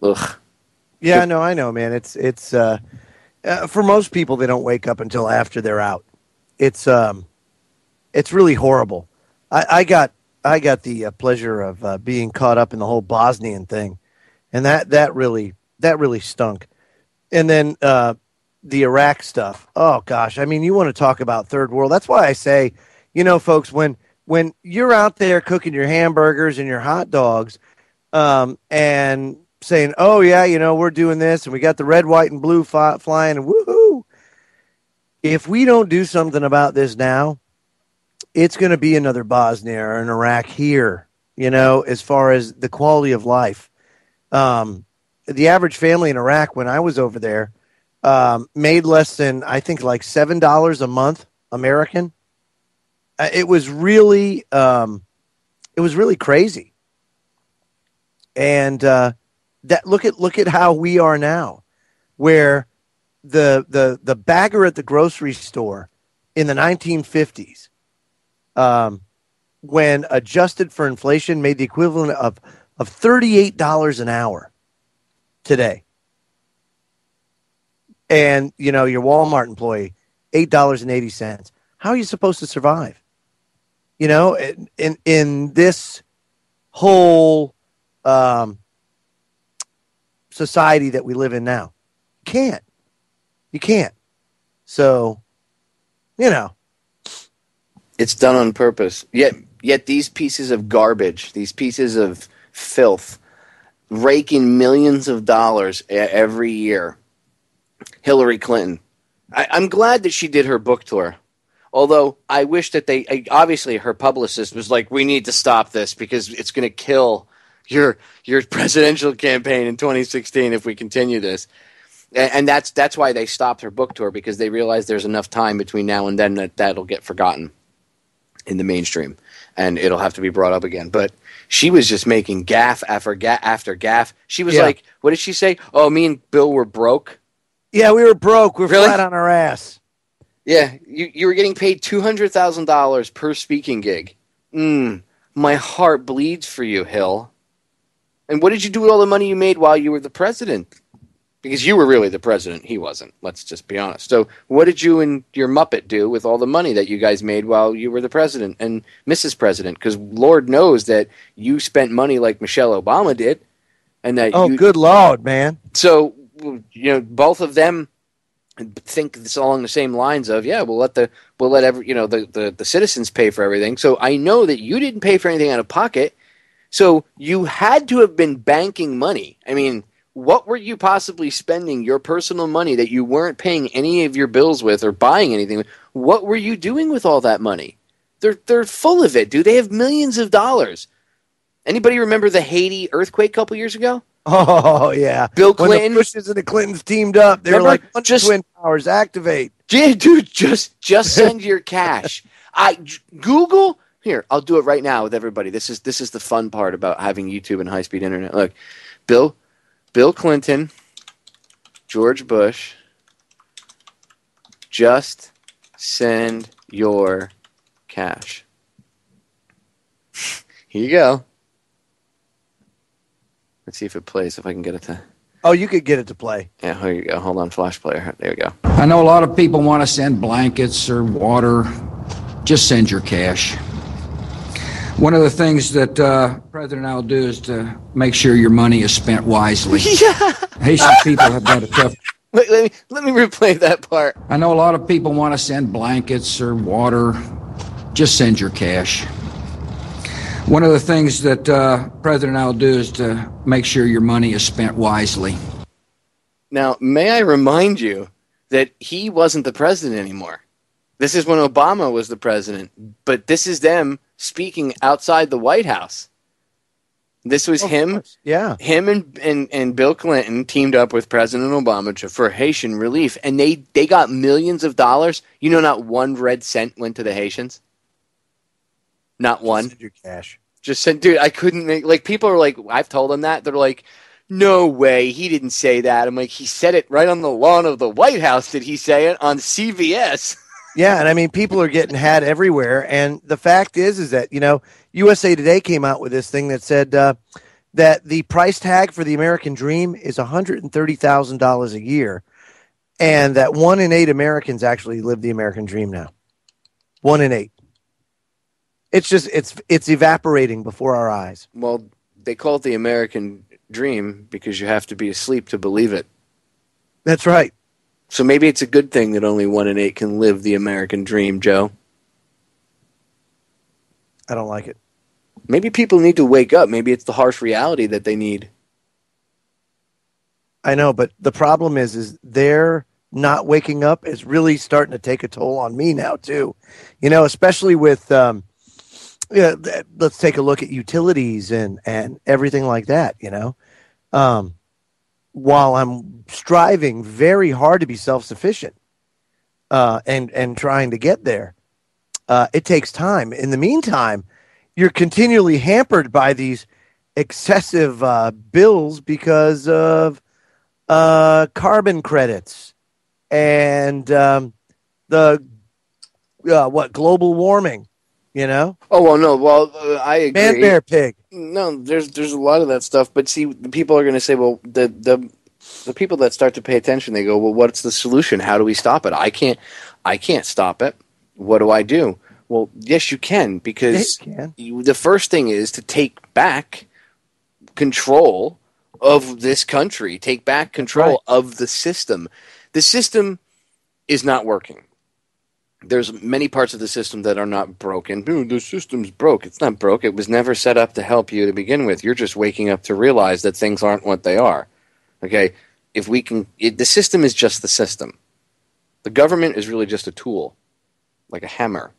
Ugh. Yeah, no, I know, man. It's for most people, they don't wake up until after they're out. It's really horrible. I got the pleasure of being caught up in the whole Bosnian thing, and that really stunk. And then the Iraq stuff. Oh gosh, I mean, you want to talk about third world? That's why I say, folks, when you're out there cooking your hamburgers and your hot dogs, and saying, oh yeah, we're doing this and we got the red, white, and blue flying and woohoo. If we don't do something about this now, it's going to be another Bosnia or an Iraq here, as far as the quality of life. The average family in Iraq, when I was over there, made less than, I think, like $7 a month American. It was really crazy. And that look at how we are now, where the bagger at the grocery store in the 1950s, when adjusted for inflation, made the equivalent of $38 an hour today. And your Walmart employee $8.80. How are you supposed to survive? You know, in this whole society that we live in now, you can't. So, you know, it's done on purpose. Yet these pieces of garbage, these pieces of filth, rake in millions of dollars every year. Hillary Clinton. I'm glad that she did her book tour. Although I wish that obviously her publicist was like, we need to stop this because it's going to kill your presidential campaign in 2016 if we continue this. And that's why they stopped her book tour, because they realized there's enough time between now and then that'll get forgotten in the mainstream and it'll have to be brought up again. But she was just making gaffe after gaffe. She was like, what did she say? Oh, me and Bill were broke. Yeah, we were broke. We're flat on our ass. Yeah, you were getting paid $200,000 per speaking gig. My heart bleeds for you, Hill. And what did you do with all the money you made while you were the president? Because you were really the president. He wasn't. Let's just be honest. So what did you and your Muppet do with all the money that you guys made while you were the president and Mrs. President? Because Lord knows that you spent money like Michelle Obama did. And that good Lord, man. So, you know, both of them think it's along the same lines of, we'll let the citizens pay for everything. So I know that you didn't pay for anything out of pocket. So you had to have been banking money. I mean, what were you possibly spending your personal money that you weren't paying any of your bills with or buying anything with? What were you doing with all that money? They're full of it, dude. They have millions of dollars. Anybody remember the Haiti earthquake a couple years ago? Oh, yeah. Bill Clinton. When the Bushes and the Clintons teamed up, they were like, twin powers, activate. Yeah, dude, just send your cash. Google. Here, I'll do it right now with everybody. This is the fun part about having YouTube and high-speed internet. Look, Bill Clinton, George Bush, just send your cash. Here you go. Let's see if it plays, if I can get it to... Oh, you could get it to play. Yeah, here you go. Hold on, flash player. There we go. I know a lot of people want to send blankets or water. Just send your cash. One of the things that President I will do is to make sure your money is spent wisely. Haitian people have got a tough... Let me replay that part. I know a lot of people want to send blankets or water. Just send your cash. One of the things that President I will do is to make sure your money is spent wisely. Now, may I remind you that he wasn't the president anymore. This is when Obama was the president, but this is them speaking outside the White House. This was him. Yeah. Him and Bill Clinton teamed up with President Obama for Haitian relief, and they got millions of dollars. You know, not one red cent went to the Haitians. Not one. Send your cash. Just send, dude. I couldn't make, like, people are like, I've told them that. They're like, no way, he didn't say that. I'm like, he said it right on the lawn of the White House. Did he say it on CBS? Yeah, and I mean, people are getting had everywhere. And the fact is that, you know, USA Today came out with this thing that said that the price tag for the American dream is $130,000 a year, and that 1 in 8 Americans actually live the American dream now. 1 in 8. It's just it's evaporating before our eyes. Well, they call it the American dream because you have to be asleep to believe it. That's right. So maybe it's a good thing that only 1 in 8 can live the American dream, Joe. I don't like it. Maybe people need to wake up. Maybe it's the harsh reality that they need. I know, but the problem is they're not waking up. Is really starting to take a toll on me now too. You know, especially with let's take a look at utilities and everything like that. You know, while I'm striving very hard to be self-sufficient and trying to get there, it takes time. In the meantime, you're continually hampered by these excessive bills because of carbon credits and the global warming. You know? Oh, well, no. Well, I agree. Man, bear, pig. No, there's a lot of that stuff. But see, the people are going to say, well, the people that start to pay attention, they go, well, what's the solution? How do we stop it? I can't stop it. What do I do? Well, yes, you can, because the first thing is to take back control of this country, take back control of the system. The system is not working. There's many parts of the system that are not broken. Dude, the system's broke. It's not broke. It was never set up to help you to begin with. You're just waking up to realize that things aren't what they are. Okay? If we can, the system is just the system. The government is really just a tool, like a hammer.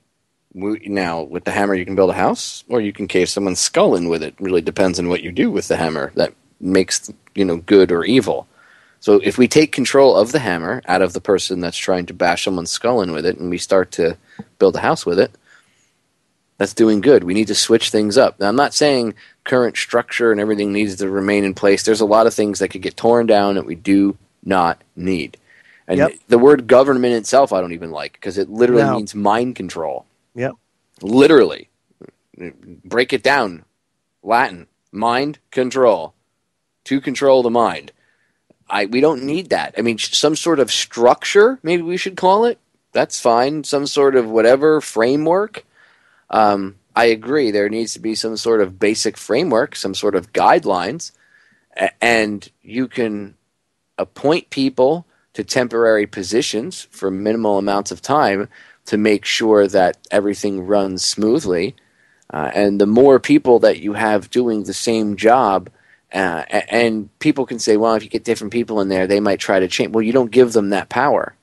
Now, with the hammer, you can build a house, or you can cave someone's skull in with it. It really depends on what you do with the hammer that makes, good or evil. So if we take control of the hammer out of the person that's trying to bash someone's skull in with it, and we start to build a house with it, that's doing good. We need to switch things up. Now, I'm not saying current structure and everything needs to remain in place. There's a lot of things that could get torn down that we do not need. And the word government itself I don't even like, because it literally means mind control. Yep. Literally. Break it down. Latin. Mind control. To control the mind. We don't need that. I mean, some sort of structure, maybe we should call it. That's fine. Some sort of whatever framework. I agree. There needs to be some sort of basic framework, some sort of guidelines. And you can appoint people to temporary positions for minimal amounts of time to make sure that everything runs smoothly. And the more people that you have doing the same job, and people can say, well, if you get different people in there, they might try to change. Well, you don't give them that power.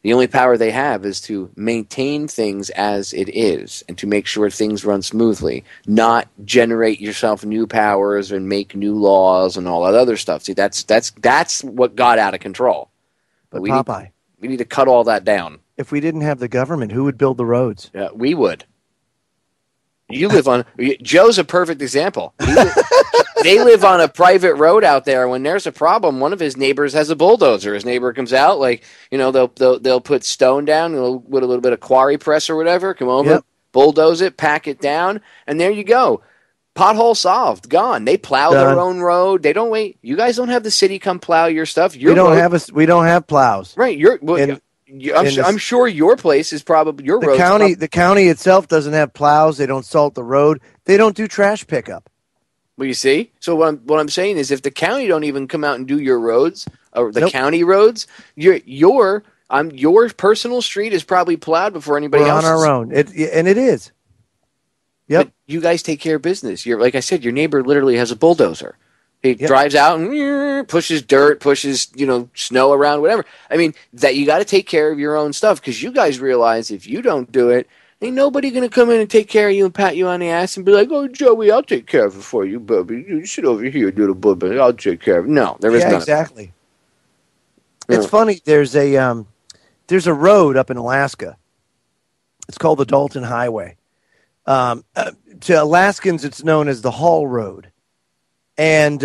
The only power they have is to maintain things as it is and to make sure things run smoothly, not generate yourself new powers and make new laws and all that other stuff. See, that's what got out of control. But we need to cut all that down. If we didn't have the government, who would build the roads? We would. You live on Joe's a perfect example. They live on a private road out there. When there's a problem, one of his neighbors has a bulldozer. His neighbor comes out, they'll put stone down with a little bit of quarry press or whatever. Come over, bulldoze it, pack it down, and there you go. Pothole solved, gone. They plow their own road. They don't wait. You guys don't have the city come plow your stuff. We don't have plows. Right. I'm sure your place is probably your road. The county itself doesn't have plows. They don't salt the road. They don't do trash pickup. Well, you see. So what I'm saying is, if the county don't even come out and do your roads or the county roads, your personal street is probably plowed before anybody else. On our own, and it is. Yep. But you guys take care of business. Like I said, your neighbor literally has a bulldozer. He drives out and pushes dirt, pushes snow around, whatever. I mean, that you got to take care of your own stuff, because you guys realize if you don't do it, ain't nobody going to come in and take care of you and pat you on the ass and be like, "Oh, Joey, I'll take care of it for you, Bubby. You sit over here, little Bubby. I'll take care of it." No, there is none. Exactly. It's funny. There's a road up in Alaska. It's called the Dalton Highway. To Alaskans, it's known as the Hall Road. And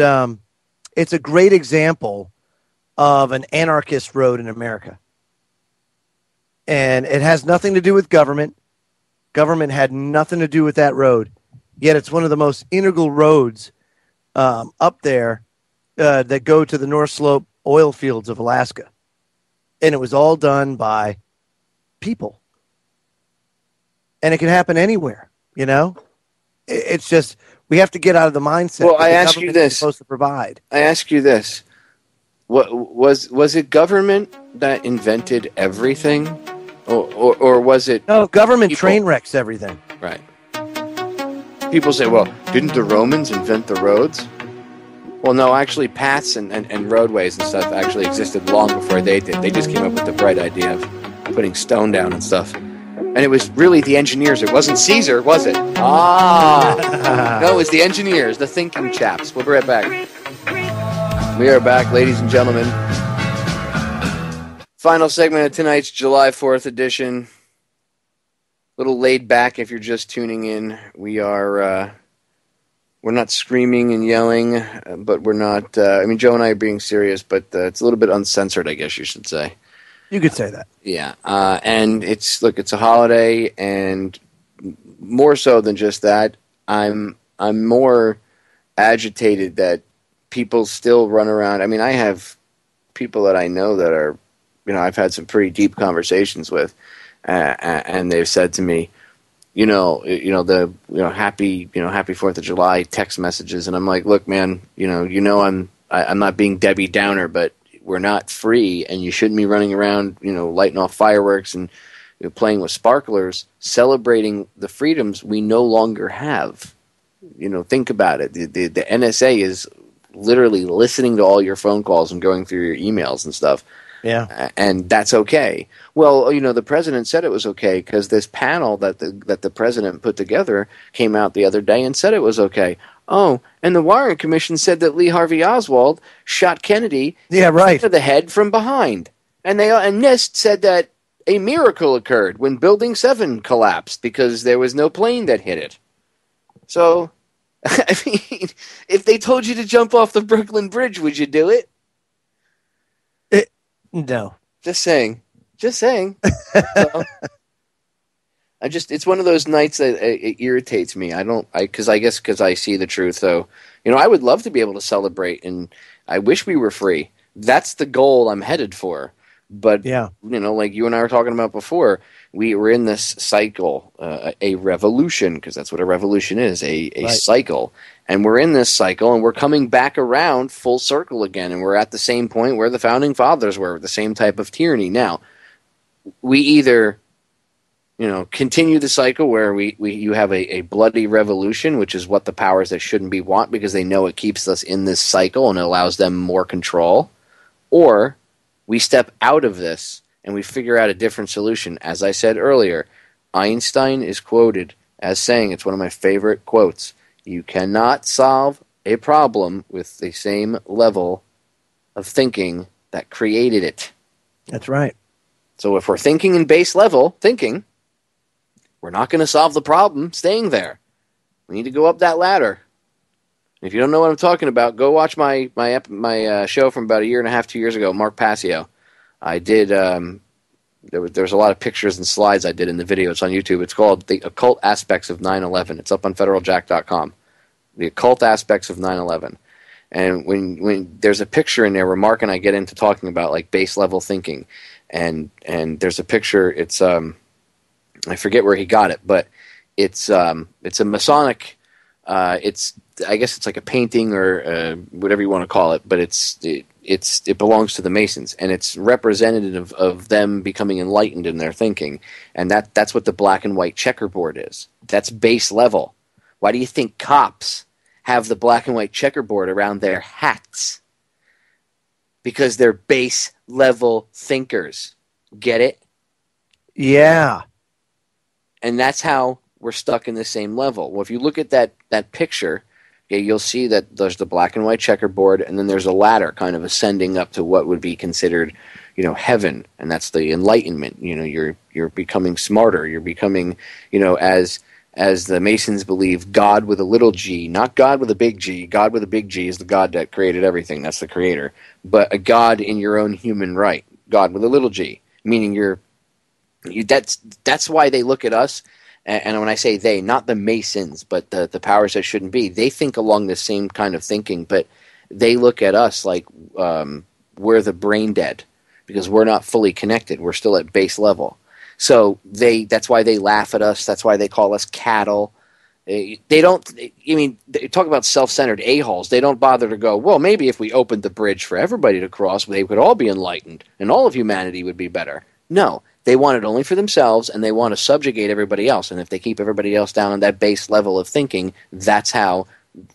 it's a great example of an anarchist road in America. And it has nothing to do with government. Government had nothing to do with that road. Yet it's one of the most integral roads up there that go to the North Slope oil fields of Alaska. And it was all done by people. And it can happen anywhere, It's just... we have to get out of the mindset. Well, I ask you this: supposed to provide. I ask you this: what was it government that invented everything, or was it? No, government train wrecks everything. Right. People say, "Well, didn't the Romans invent the roads?" Well, no, actually, paths and roadways and stuff actually existed long before they did. They just came up with the bright idea of putting stone down and stuff. And it was really the engineers. It wasn't Caesar, was it? No, it was the engineers, the thinking chaps. We'll be right back. We are back, ladies and gentlemen. Final segment of tonight's July 4th edition. A little laid back if you're just tuning in. We're not screaming and yelling, but we're not... Joe and I are being serious, but it's a little bit uncensored, I guess you should say. You could say that. Yeah, and it's a holiday, and more so than just that, I'm more agitated that people still run around. I mean, I have people that I know that are I've had some pretty deep conversations with, and they've said to me, happy 4th of July text messages, and I'm like, look, man, I'm not being Debbie Downer, but we're not free, and you shouldn't be running around, lighting off fireworks and playing with sparklers, celebrating the freedoms we no longer have. Think about it. The NSA is literally listening to all your phone calls and going through your emails and stuff. Yeah. And that's okay. Well, the president said it was okay because this panel that the president put together came out the other day and said it was okay. Oh, and the Warren Commission said that Lee Harvey Oswald shot Kennedy to the head from behind. And NIST said that a miracle occurred when Building 7 collapsed because there was no plane that hit it. So, I mean, if they told you to jump off the Brooklyn Bridge, would you do it? No. Just saying. So, it's one of those nights that it irritates me. Because I see the truth. So, I would love to be able to celebrate, and I wish we were free. That's the goal I'm headed for. But, like you and I were talking about before, we were in this cycle, a revolution, because that's what a revolution is, a cycle. And we're in this cycle, and we're coming back around full circle again, and we're at the same point where the Founding Fathers were, the same type of tyranny. Now, we either, continue the cycle where you have a bloody revolution, which is what the powers that shouldn't be want because they know it keeps us in this cycle and it allows them more control, or we step out of this and we figure out a different solution. As I said earlier, Einstein is quoted as saying, it's one of my favorite quotes, you cannot solve a problem with the same level of thinking that created it. That's right. So if we're thinking in base level thinking, we're not going to solve the problem staying there. We need to go up that ladder. If you don't know what I'm talking about, go watch my show from about 1.5 years, 2 years ago, Mark Passio. I did, there's a lot of pictures and slides I did in the video. It's on YouTube. It's called The Occult Aspects of 9/11. It's up on federaljack.com. The Occult Aspects of 9/11. And when there's a picture in there where Mark and I get into talking about like base level thinking, and there's a picture, it's, I forget where he got it, but it's a Masonic, I guess it's like a painting or whatever you want to call it, but it belongs to the Masons, and it's representative of them becoming enlightened in their thinking, and that's what the black and white checkerboard is. That's base level. Why do you think cops have the black and white checkerboard around their hats? Because they're base level thinkers. Get it? Yeah. And that's how we're stuck in the same level. Well, if you look at that picture, you'll see that there's the black and white checkerboard, and then there's a ladder kind of ascending up to what would be considered, heaven, and that's the enlightenment. You're becoming smarter. You're becoming, as the Masons believe, God with a little g, not God with a big G. God with a big G is the God that created everything. That's the creator. But a God in your own human right. God with a little g, meaning that's why they look at us. And when I say they, not the Masons, but the powers that shouldn't be, they think along the same kind of thinking, but they look at us like we're the brain dead because we're not fully connected. We're still at base level. So that's why they laugh at us. That's why they call us cattle. They talk about self-centered a-holes. They don't bother to go, well, maybe if we opened the bridge for everybody to cross, they would all be enlightened and all of humanity would be better. No. They want it only for themselves, and they want to subjugate everybody else. And if they keep everybody else down on that base level of thinking, that's how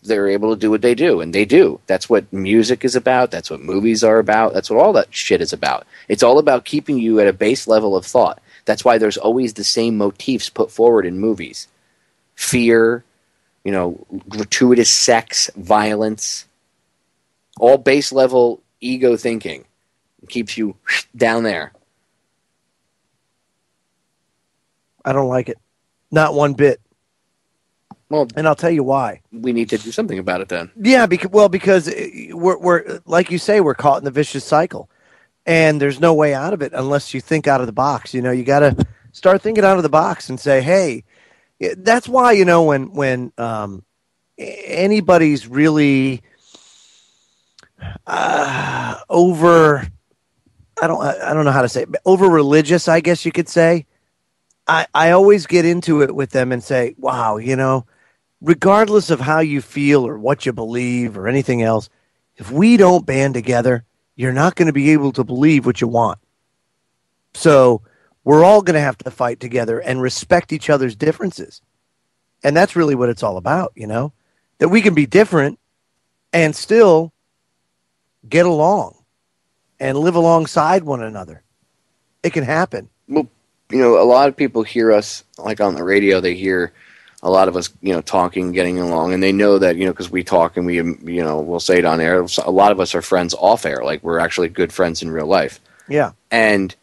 they're able to do what they do. And they do. That's what music is about. That's what movies are about. That's what all that shit is about. It's all about keeping you at a base level of thought. That's why there's always the same motifs put forward in movies. Fear, gratuitous sex, violence, all base level ego thinking. It keeps you down there. I don't like it. Not one bit. Well, and I'll tell you why. We need to do something about it then. Yeah, because we're like you say, we're caught in the vicious cycle, and there's no way out of it unless you think out of the box. You got to start thinking out of the box and say, hey, that's why when anybody's really over I don't know how to say it, over religious, I guess you could say. I always get into it with them and say, wow, regardless of how you feel or what you believe or anything else, if we don't band together, you're not going to be able to believe what you want. So we're all going to have to fight together and respect each other's differences. And that's really what it's all about, that we can be different and still get along and live alongside one another. It can happen. Well, a lot of people hear us, like on the radio, they hear a lot of us, talking, getting along, and they know that, because we talk and we, we'll say it on air. A lot of us are friends off air. Like, we're actually good friends in real life. Yeah. And,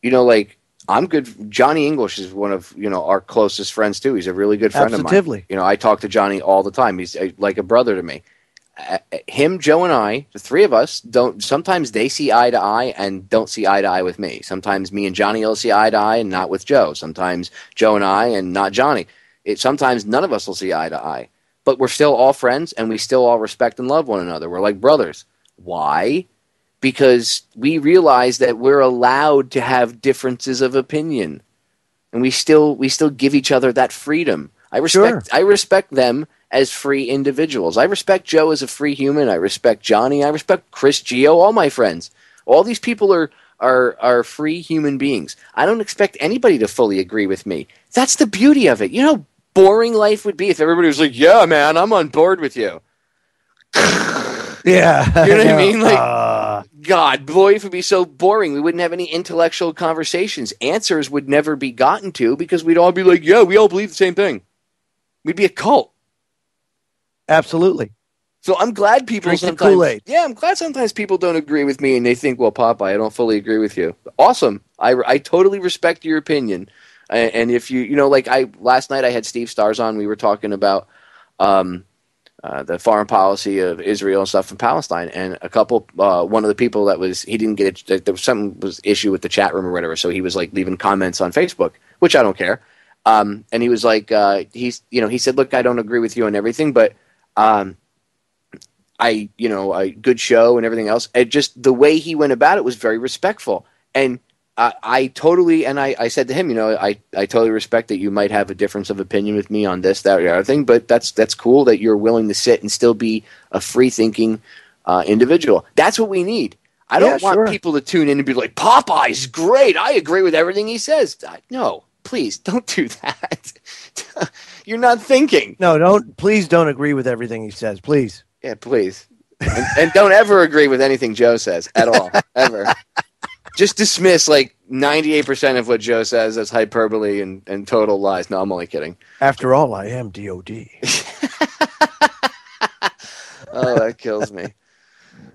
like, I'm good. Johnny English is one of, our closest friends, too. He's a really good friend of mine. I talk to Johnny all the time. He's like a brother to me. Him, Joe, and I, the three of us, sometimes they see eye to eye and don't see eye to eye with me. Sometimes me and Johnny will see eye to eye and not with Joe. Sometimes Joe and I and not Johnny. Sometimes none of us will see eye to eye. But we're still all friends and we still all respect and love one another. We're like brothers. Why? Because we realize that we're allowed to have differences of opinion. And we still give each other that freedom. I respect them as free individuals. I respect Joe as a free human. I respect Johnny. I respect Chris, Gio, all my friends. All these people are free human beings. I don't expect anybody to fully agree with me. That's the beauty of it. You know how boring life would be if everybody was like, yeah, man, I'm on board with you. Yeah. You know what I mean? Like, God, boy, it would be so boring. We wouldn't have any intellectual conversations. Answers would never be gotten to because we'd all be like, yeah, we all believe the same thing. We'd be a cult. Absolutely. So I'm glad people Drink the sometimes. Kool-Aid. Yeah, I'm glad sometimes people don't agree with me and they think, well, Popeye, I don't fully agree with you. Awesome. I totally respect your opinion. And if last night I had Steve Stars on. We were talking about the foreign policy of Israel and stuff in Palestine. And one of the people he didn't get it. There was was issue with the chat room or whatever. So he was like leaving comments on Facebook, which I don't care. And he was like, he said, look, I don't agree with you on everything, but a good show and everything else. And just the way he went about it was very respectful. And I said to him, I totally respect that you might have a difference of opinion with me on this, that, or the other thing, but that's cool that you're willing to sit and still be a free-thinking individual. That's what we need. I don't want people to tune in and be like, Popeye's great. I agree with everything he says. No, please don't do that. You're not thinking. No, please don't agree with everything he says, please. Yeah, please. And don't ever agree with anything Joe says at all, ever. Just dismiss like 98% of what Joe says as hyperbole and total lies. No, I'm only kidding. After all, I am DOD. Oh, that kills me.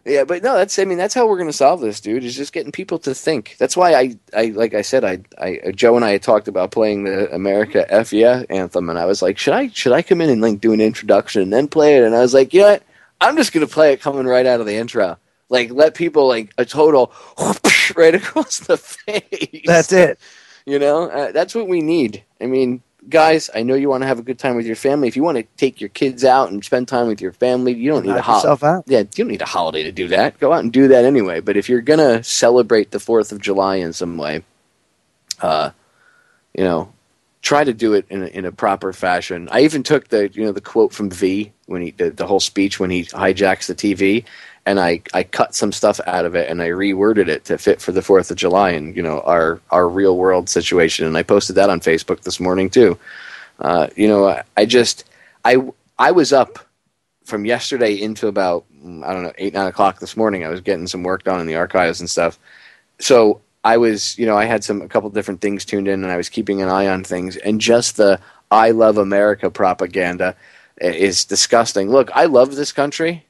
Yeah, but no, that's how we're going to solve this, dude, is just getting people to think. That's why I like I said, Joe and I had talked about playing the America F Yeah anthem, and I was like, should I come in and like do an introduction and then play it? And I was like, you know what? I'm just going to play it coming right out of the intro. Like, let people like a total whoosh right across the face. That's it. That's what we need. I mean, guys, I know you want to have a good time with your family. If you want to take your kids out and spend time with your family, you don't need a holiday. Yeah, you don't need a holiday to do that. Go out and do that anyway. But if you're gonna celebrate the 4th of July in some way, try to do it in a proper fashion. I even took the quote from V when he did the whole speech when he hijacks the TV. And I cut some stuff out of it and I reworded it to fit for the 4th of July and, our real world situation. And I posted that on Facebook this morning too. I was up from yesterday into about, 8, 9 o'clock this morning. I was getting some work done in the archives and stuff. So I was, I had a couple different things tuned in and I was keeping an eye on things. And just the I love America propaganda is disgusting. Look, I love this country.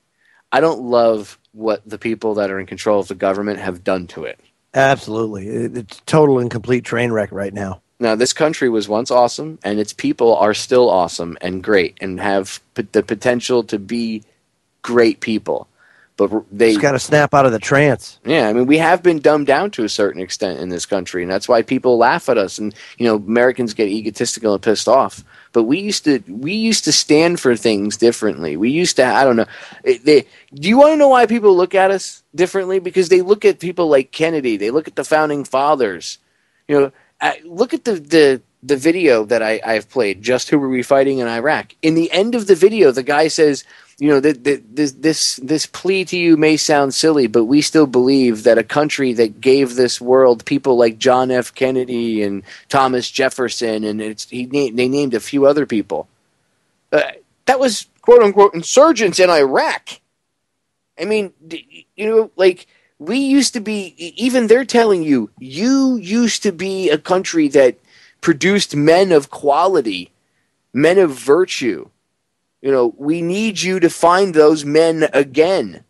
I don't love what the people that are in control of the government have done to it. Absolutely. It's total and complete train wreck right now. Now, this country was once awesome, and its people are still awesome and great and have the potential to be great people. but they just got to snap out of the trance. Yeah, I mean, we have been dumbed down to a certain extent in this country, and that's why people laugh at us, and Americans get egotistical and pissed off. But we used to stand for things differently. We used to, I don't know. Do you want to know why people look at us differently? Because they look at people like Kennedy. They look at the founding fathers. Look at the video that I've played. Just who were we fighting in Iraq? In the end of the video, the guy says, this plea to you may sound silly, but we still believe that a country that gave this world people like John F. Kennedy and Thomas Jefferson, and they named a few other people. That was quote unquote insurgents in Iraq. I mean, we used to be. Even they're telling you used to be a country that produced men of quality, men of virtue. We need you to find those men again.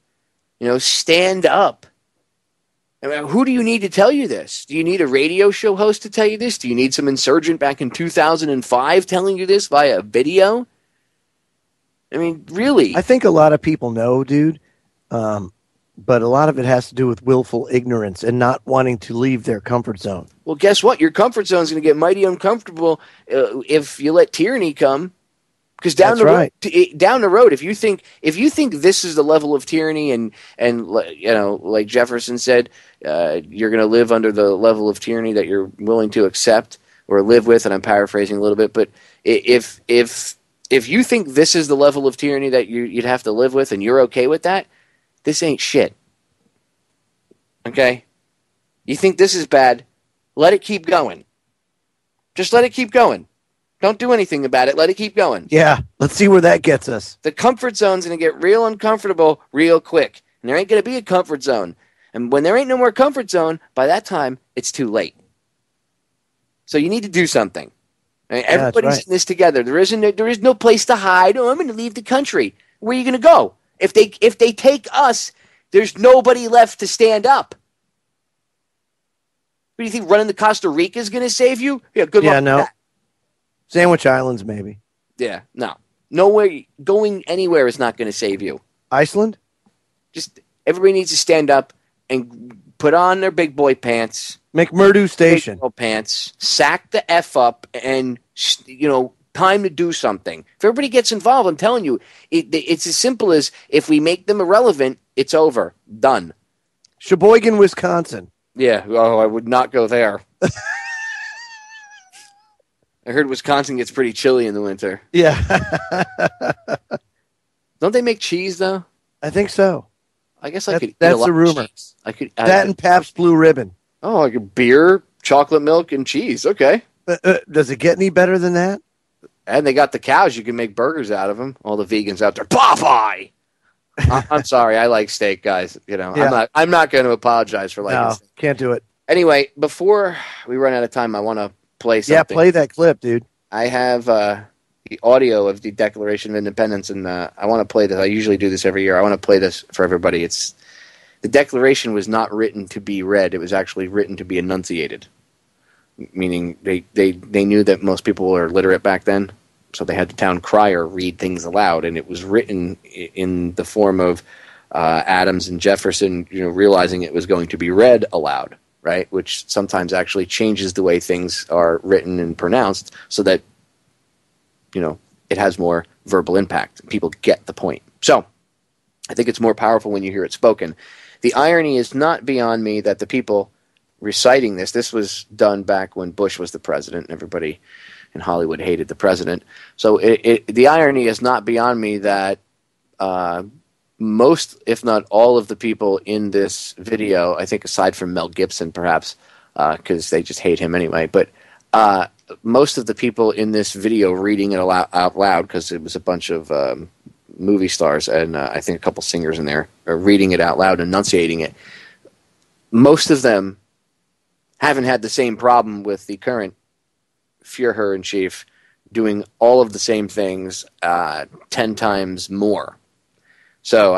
Stand up. I mean, who do you need to tell you this? Do you need a radio show host to tell you this? Do you need some insurgent back in 2005 telling you this via video? I mean, really? I think a lot of people know, dude, but a lot of it has to do with willful ignorance and not wanting to leave their comfort zone. Well, guess what? Your comfort zone is going to get mighty uncomfortable if you let tyranny come. Because down the road, if you think this is the level of tyranny, and like Jefferson said, you're going to live under the level of tyranny that you're willing to accept or live with, and I'm paraphrasing a little bit, but if you think this is the level of tyranny that you'd have to live with, and you're okay with that, this ain't shit. Okay, you think this is bad? Let it keep going. Just let it keep going. Don't do anything about it. Let it keep going. Yeah, let's see where that gets us. The comfort zone's going to get real uncomfortable real quick. And there ain't going to be a comfort zone. And when there ain't no more comfort zone, by that time, it's too late. So you need to do something. Right? Yeah, everybody's in this together. There is no place to hide. Oh, I'm going to leave the country. Where are you going to go? If they take us, there's nobody left to stand up. What do you think, running to Costa Rica is going to save you? Yeah, good luck with that. Sandwich Islands, maybe. Yeah, no. Nowhere, going anywhere is not going to save you. Iceland? Just everybody needs to stand up and put on their big boy pants. McMurdo Station. Big boy pants. Sack the F up and, time to do something. If everybody gets involved, I'm telling you, it's as simple as if we make them irrelevant, it's over. Done. Sheboygan, Wisconsin. Yeah, I would not go there. I heard Wisconsin gets pretty chilly in the winter. Yeah. Don't they make cheese, though? I think so. I guess I could eat that's a lot the rumor. of cheese. That and Pabst Blue Ribbon. Oh, like a beer, chocolate milk, and cheese. Okay. Does it get any better than that? And they got the cows. You can make burgers out of them. All the vegans out there. Popeye! I'm sorry. I like steak, guys. Yeah. I'm not going to apologize for liking steak. Can't do it. Anyway, before we run out of time, I want to play something. Yeah, play that clip, dude. I have the audio of the Declaration of Independence, and I want to play this. I usually do this every year. I want to play this for everybody. The Declaration was not written to be read. It was actually written to be enunciated, meaning they knew that most people were literate back then, so they had the town crier read things aloud, and it was written in the form of Adams and Jefferson, realizing it was going to be read aloud. Right, which sometimes actually changes the way things are written and pronounced so that, it has more verbal impact. People get the point. So I think it's more powerful when you hear it spoken. The irony is not beyond me that the people reciting this was done back when Bush was the president and everybody in Hollywood hated the president. So the irony is not beyond me that most, if not all, of the people in this video, I think aside from Mel Gibson perhaps, because they just hate him anyway, but most of the people in this video reading it out loud, because it was a bunch of movie stars and I think a couple singers in there, are reading it out loud, enunciating it. Most of them haven't had the same problem with the current Führer-in-Chief doing all of the same things 10 times more. So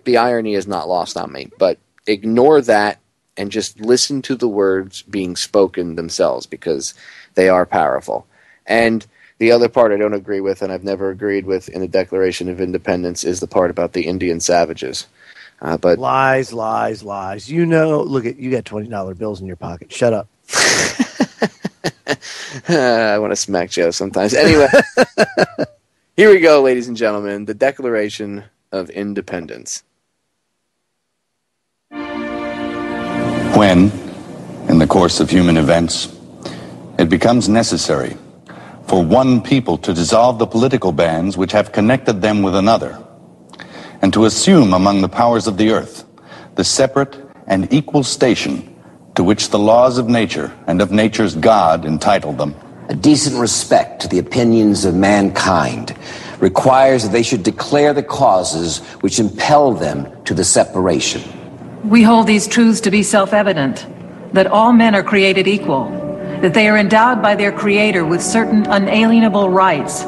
the irony is not lost on me, but ignore that and just listen to the words being spoken themselves, because they are powerful. And the other part I don't agree with, and I've never agreed with in the Declaration of Independence, is the part about the Indian savages. But lies. You know, look at you got $20 bills in your pocket. Shut up. I want to smack Joe sometimes. Anyway, here we go, ladies and gentlemen. The Declaration of Independence. When, in the course of human events, it becomes necessary for one people to dissolve the political bands which have connected them with another, and to assume among the powers of the earth the separate and equal station to which the laws of nature and of nature's God entitled them. A decent respect to the opinions of mankind requires that they should declare the causes which impel them to the separation. We hold these truths to be self-evident, that all men are created equal, that they are endowed by their Creator with certain unalienable rights,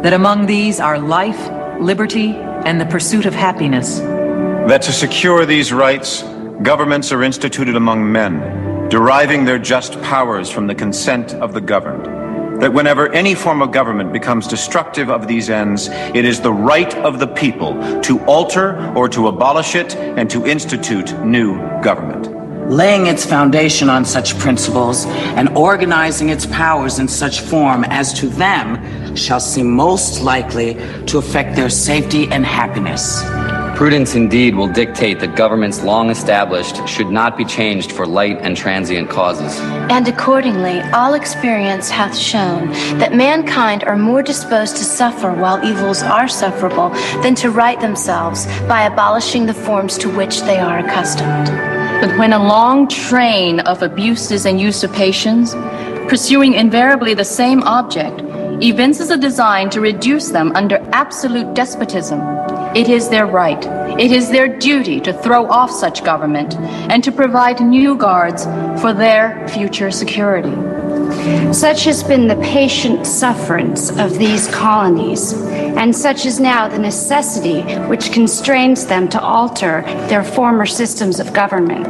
that among these are life, liberty, and the pursuit of happiness. That to secure these rights, governments are instituted among men, deriving their just powers from the consent of the governed. That whenever any form of government becomes destructive of these ends, it is the right of the people to alter or to abolish it and to institute new government. Laying its foundation on such principles and organizing its powers in such form as to them shall seem most likely to affect their safety and happiness. Prudence indeed will dictate that governments long established should not be changed for light and transient causes. And accordingly, all experience hath shown that mankind are more disposed to suffer while evils are sufferable than to right themselves by abolishing the forms to which they are accustomed. But when a long train of abuses and usurpations, pursuing invariably the same object, evinces a design to reduce them under absolute despotism, it is their right, it is their duty to throw off such government and to provide new guards for their future security. Such has been the patient sufferance of these colonies, and such is now the necessity which constrains them to alter their former systems of government.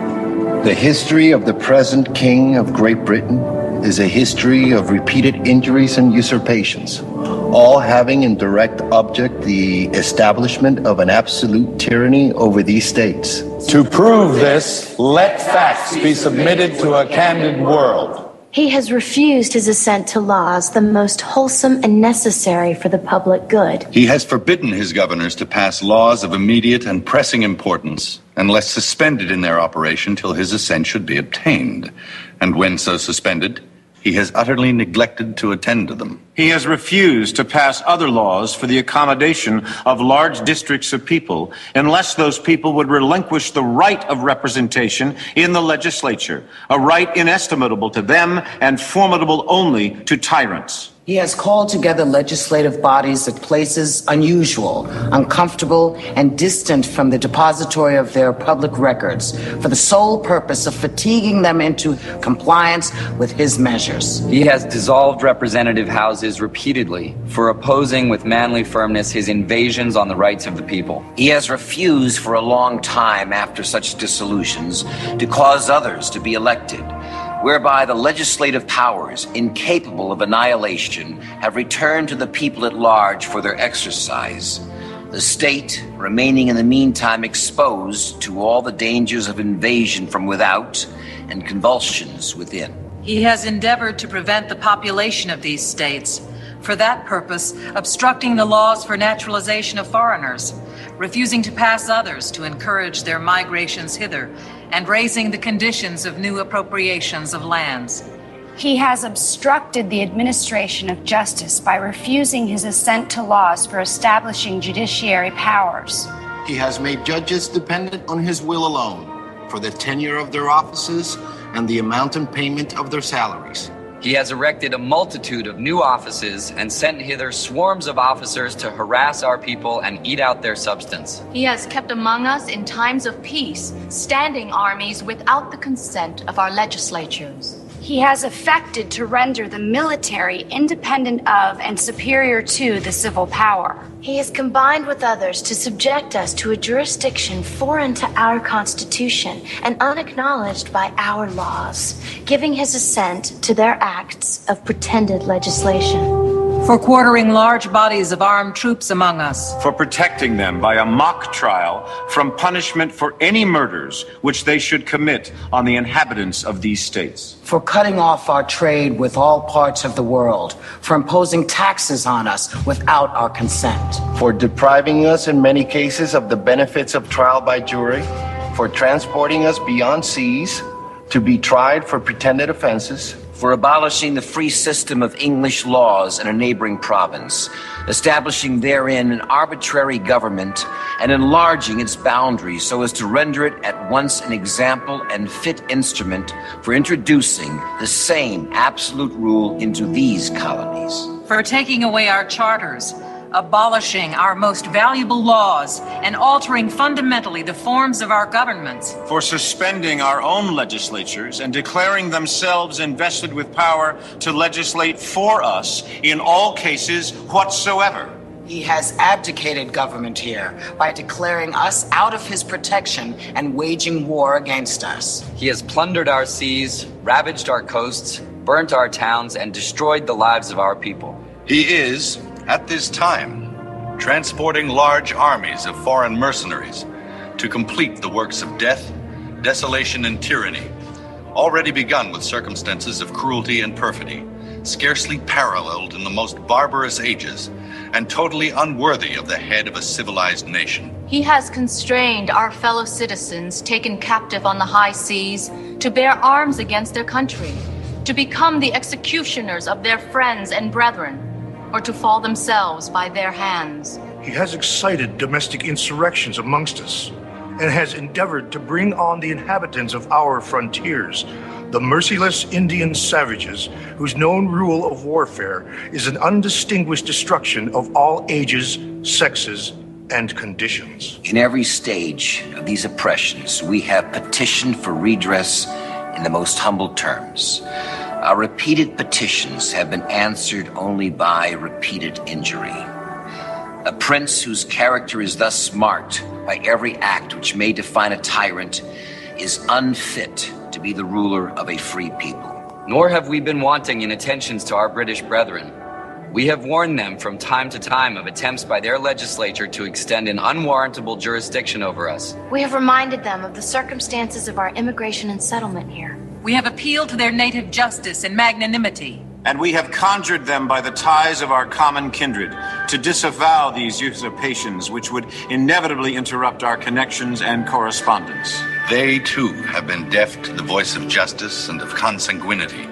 The history of the present King of Great Britain is a history of repeated injuries and usurpations, all having in direct object the establishment of an absolute tyranny over these states. To prove this, let facts be submitted to a candid world. He has refused his assent to laws the most wholesome and necessary for the public good. He has forbidden his governors to pass laws of immediate and pressing importance, unless suspended in their operation till his assent should be obtained. And when so suspended, he has utterly neglected to attend to them. He has refused to pass other laws for the accommodation of large districts of people unless those people would relinquish the right of representation in the legislature, a right inestimable to them and formidable only to tyrants. He has called together legislative bodies at places unusual, uncomfortable, and distant from the depository of their public records for the sole purpose of fatiguing them into compliance with his measures. He has dissolved representative houses repeatedly for opposing with manly firmness his invasions on the rights of the people. He has refused for a long time after such dissolutions to cause others to be elected, whereby the legislative powers, incapable of annihilation, have returned to the people at large for their exercise, the state remaining in the meantime exposed to all the dangers of invasion from without and convulsions within. He has endeavored to prevent the population of these states, for that purpose obstructing the laws for naturalization of foreigners, refusing to pass others to encourage their migrations hither, and raising the conditions of new appropriations of lands. He has obstructed the administration of justice by refusing his assent to laws for establishing judiciary powers. He has made judges dependent on his will alone for the tenure of their offices and the amount and payment of their salaries. He has erected a multitude of new offices and sent hither swarms of officers to harass our people and eat out their substance. He has kept among us in times of peace standing armies without the consent of our legislatures. He has affected to render the military independent of and superior to the civil power. He has combined with others to subject us to a jurisdiction foreign to our Constitution and unacknowledged by our laws, giving his assent to their acts of pretended legislation. For quartering large bodies of armed troops among us. For protecting them by a mock trial from punishment for any murders which they should commit on the inhabitants of these states. For cutting off our trade with all parts of the world. For imposing taxes on us without our consent. For depriving us in many cases of the benefits of trial by jury. For transporting us beyond seas to be tried for pretended offenses. For abolishing the free system of English laws in a neighboring province, establishing therein an arbitrary government, and enlarging its boundaries so as to render it at once an example and fit instrument for introducing the same absolute rule into these colonies. For taking away our charters, abolishing our most valuable laws, and altering fundamentally the forms of our governments. For suspending our own legislatures and declaring themselves invested with power to legislate for us in all cases whatsoever. He has abdicated government here by declaring us out of his protection and waging war against us. He has plundered our seas, ravaged our coasts, burnt our towns, and destroyed the lives of our people. He is, at this time, transporting large armies of foreign mercenaries to complete the works of death, desolation, and tyranny, already begun with circumstances of cruelty and perfidy, scarcely paralleled in the most barbarous ages, and totally unworthy of the head of a civilized nation. He has constrained our fellow citizens taken captive on the high seas to bear arms against their country, to become the executioners of their friends and brethren, or to fall themselves by their hands. He has excited domestic insurrections amongst us, and has endeavored to bring on the inhabitants of our frontiers, the merciless Indian savages whose known rule of warfare is an undistinguished destruction of all ages, sexes, and conditions. In every stage of these oppressions, we have petitioned for redress in the most humble terms. Our repeated petitions have been answered only by repeated injury. A prince whose character is thus marked by every act which may define a tyrant is unfit to be the ruler of a free people. Nor have we been wanting in attentions to our British brethren. We have warned them from time to time of attempts by their legislature to extend an unwarrantable jurisdiction over us. We have reminded them of the circumstances of our immigration and settlement here. We have appealed to their native justice and magnanimity. And we have conjured them by the ties of our common kindred to disavow these usurpations which would inevitably interrupt our connections and correspondence. They, too, have been deaf to the voice of justice and of consanguinity.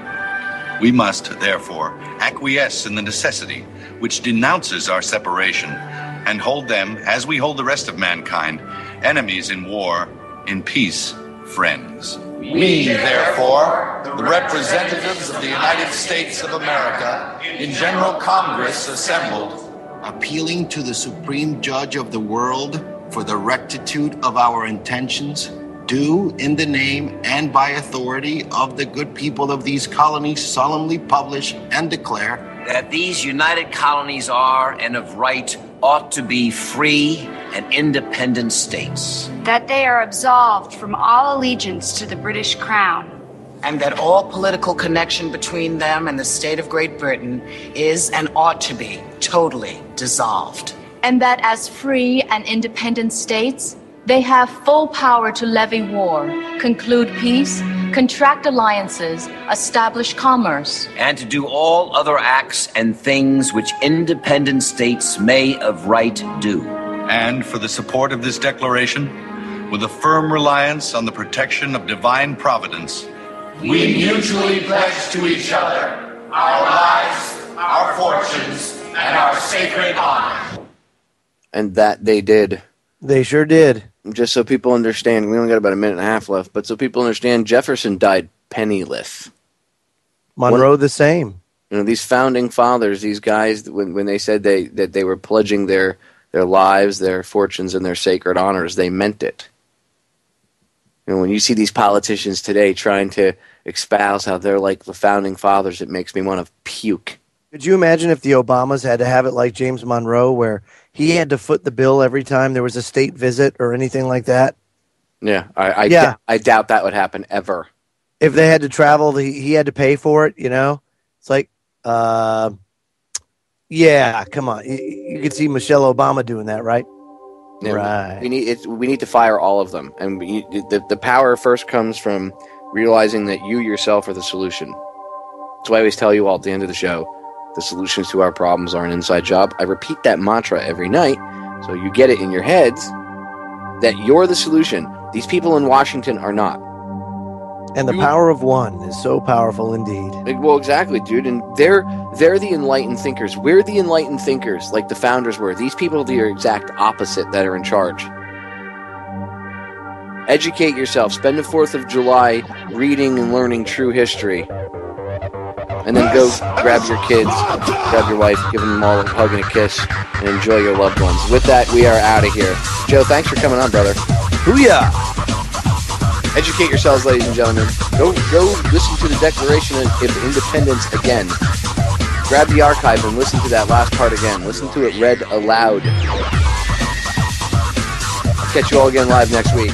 We must, therefore, acquiesce in the necessity which denounces our separation and hold them, as we hold the rest of mankind, enemies in war, in peace, friends. We, therefore, the representatives of the United States of America, in General Congress assembled, appealing to the Supreme Judge of the world for the rectitude of our intentions, do, in the name and by authority of the good people of these colonies, solemnly publish and declare that these united colonies are, and of right, ought to be free and independent states. That they are absolved from all allegiance to the British Crown. And that all political connection between them and the state of Great Britain is and ought to be totally dissolved. And that as free and independent states, they have full power to levy war, conclude peace, contract alliances, establish commerce, and to do all other acts and things which independent states may of right do. And for the support of this declaration, with a firm reliance on the protection of divine providence, we mutually pledge to each other our lives, our fortunes, and our sacred honor. And that they did. They sure did. Just so people understand, we only got about a minute and a half left, but so people understand, Jefferson died penniless. Monroe the same. You know, these founding fathers, these guys, when they said that they were pledging their lives, their fortunes, and their sacred honors, they meant it. You know, when you see these politicians today trying to espouse how they're like the founding fathers, it makes me want to puke. Could you imagine if the Obamas had to have it like James Monroe, where he had to foot the bill every time there was a state visit or anything like that? Yeah, I doubt that would happen ever. If they had to travel, he had to pay for it, you know? It's like, Yeah, come on. You could see Michelle Obama doing that, right? Yeah, right. We need to fire all of them, and the power first comes from realizing that you yourself are the solution. That's why I always tell you all at the end of the show, the solutions to our problems are an inside job. I repeat that mantra every night, so you get it in your heads that you're the solution. These people in Washington are not. And the power of one is so powerful indeed. Well, exactly, dude. And they're the enlightened thinkers. We're the enlightened thinkers, like the founders were. These people are the exact opposite that are in charge. Educate yourself. Spend the 4th of July reading and learning true history. And then go grab your kids, grab your wife, give them all a hug and a kiss, and enjoy your loved ones. With that, we are out of here. Joe, thanks for coming on, brother. Booyah! Educate yourselves, ladies and gentlemen. Go listen to the Declaration of Independence again. Grab the archive and listen to that last part again. Listen to it read aloud. I'll catch you all again live next week.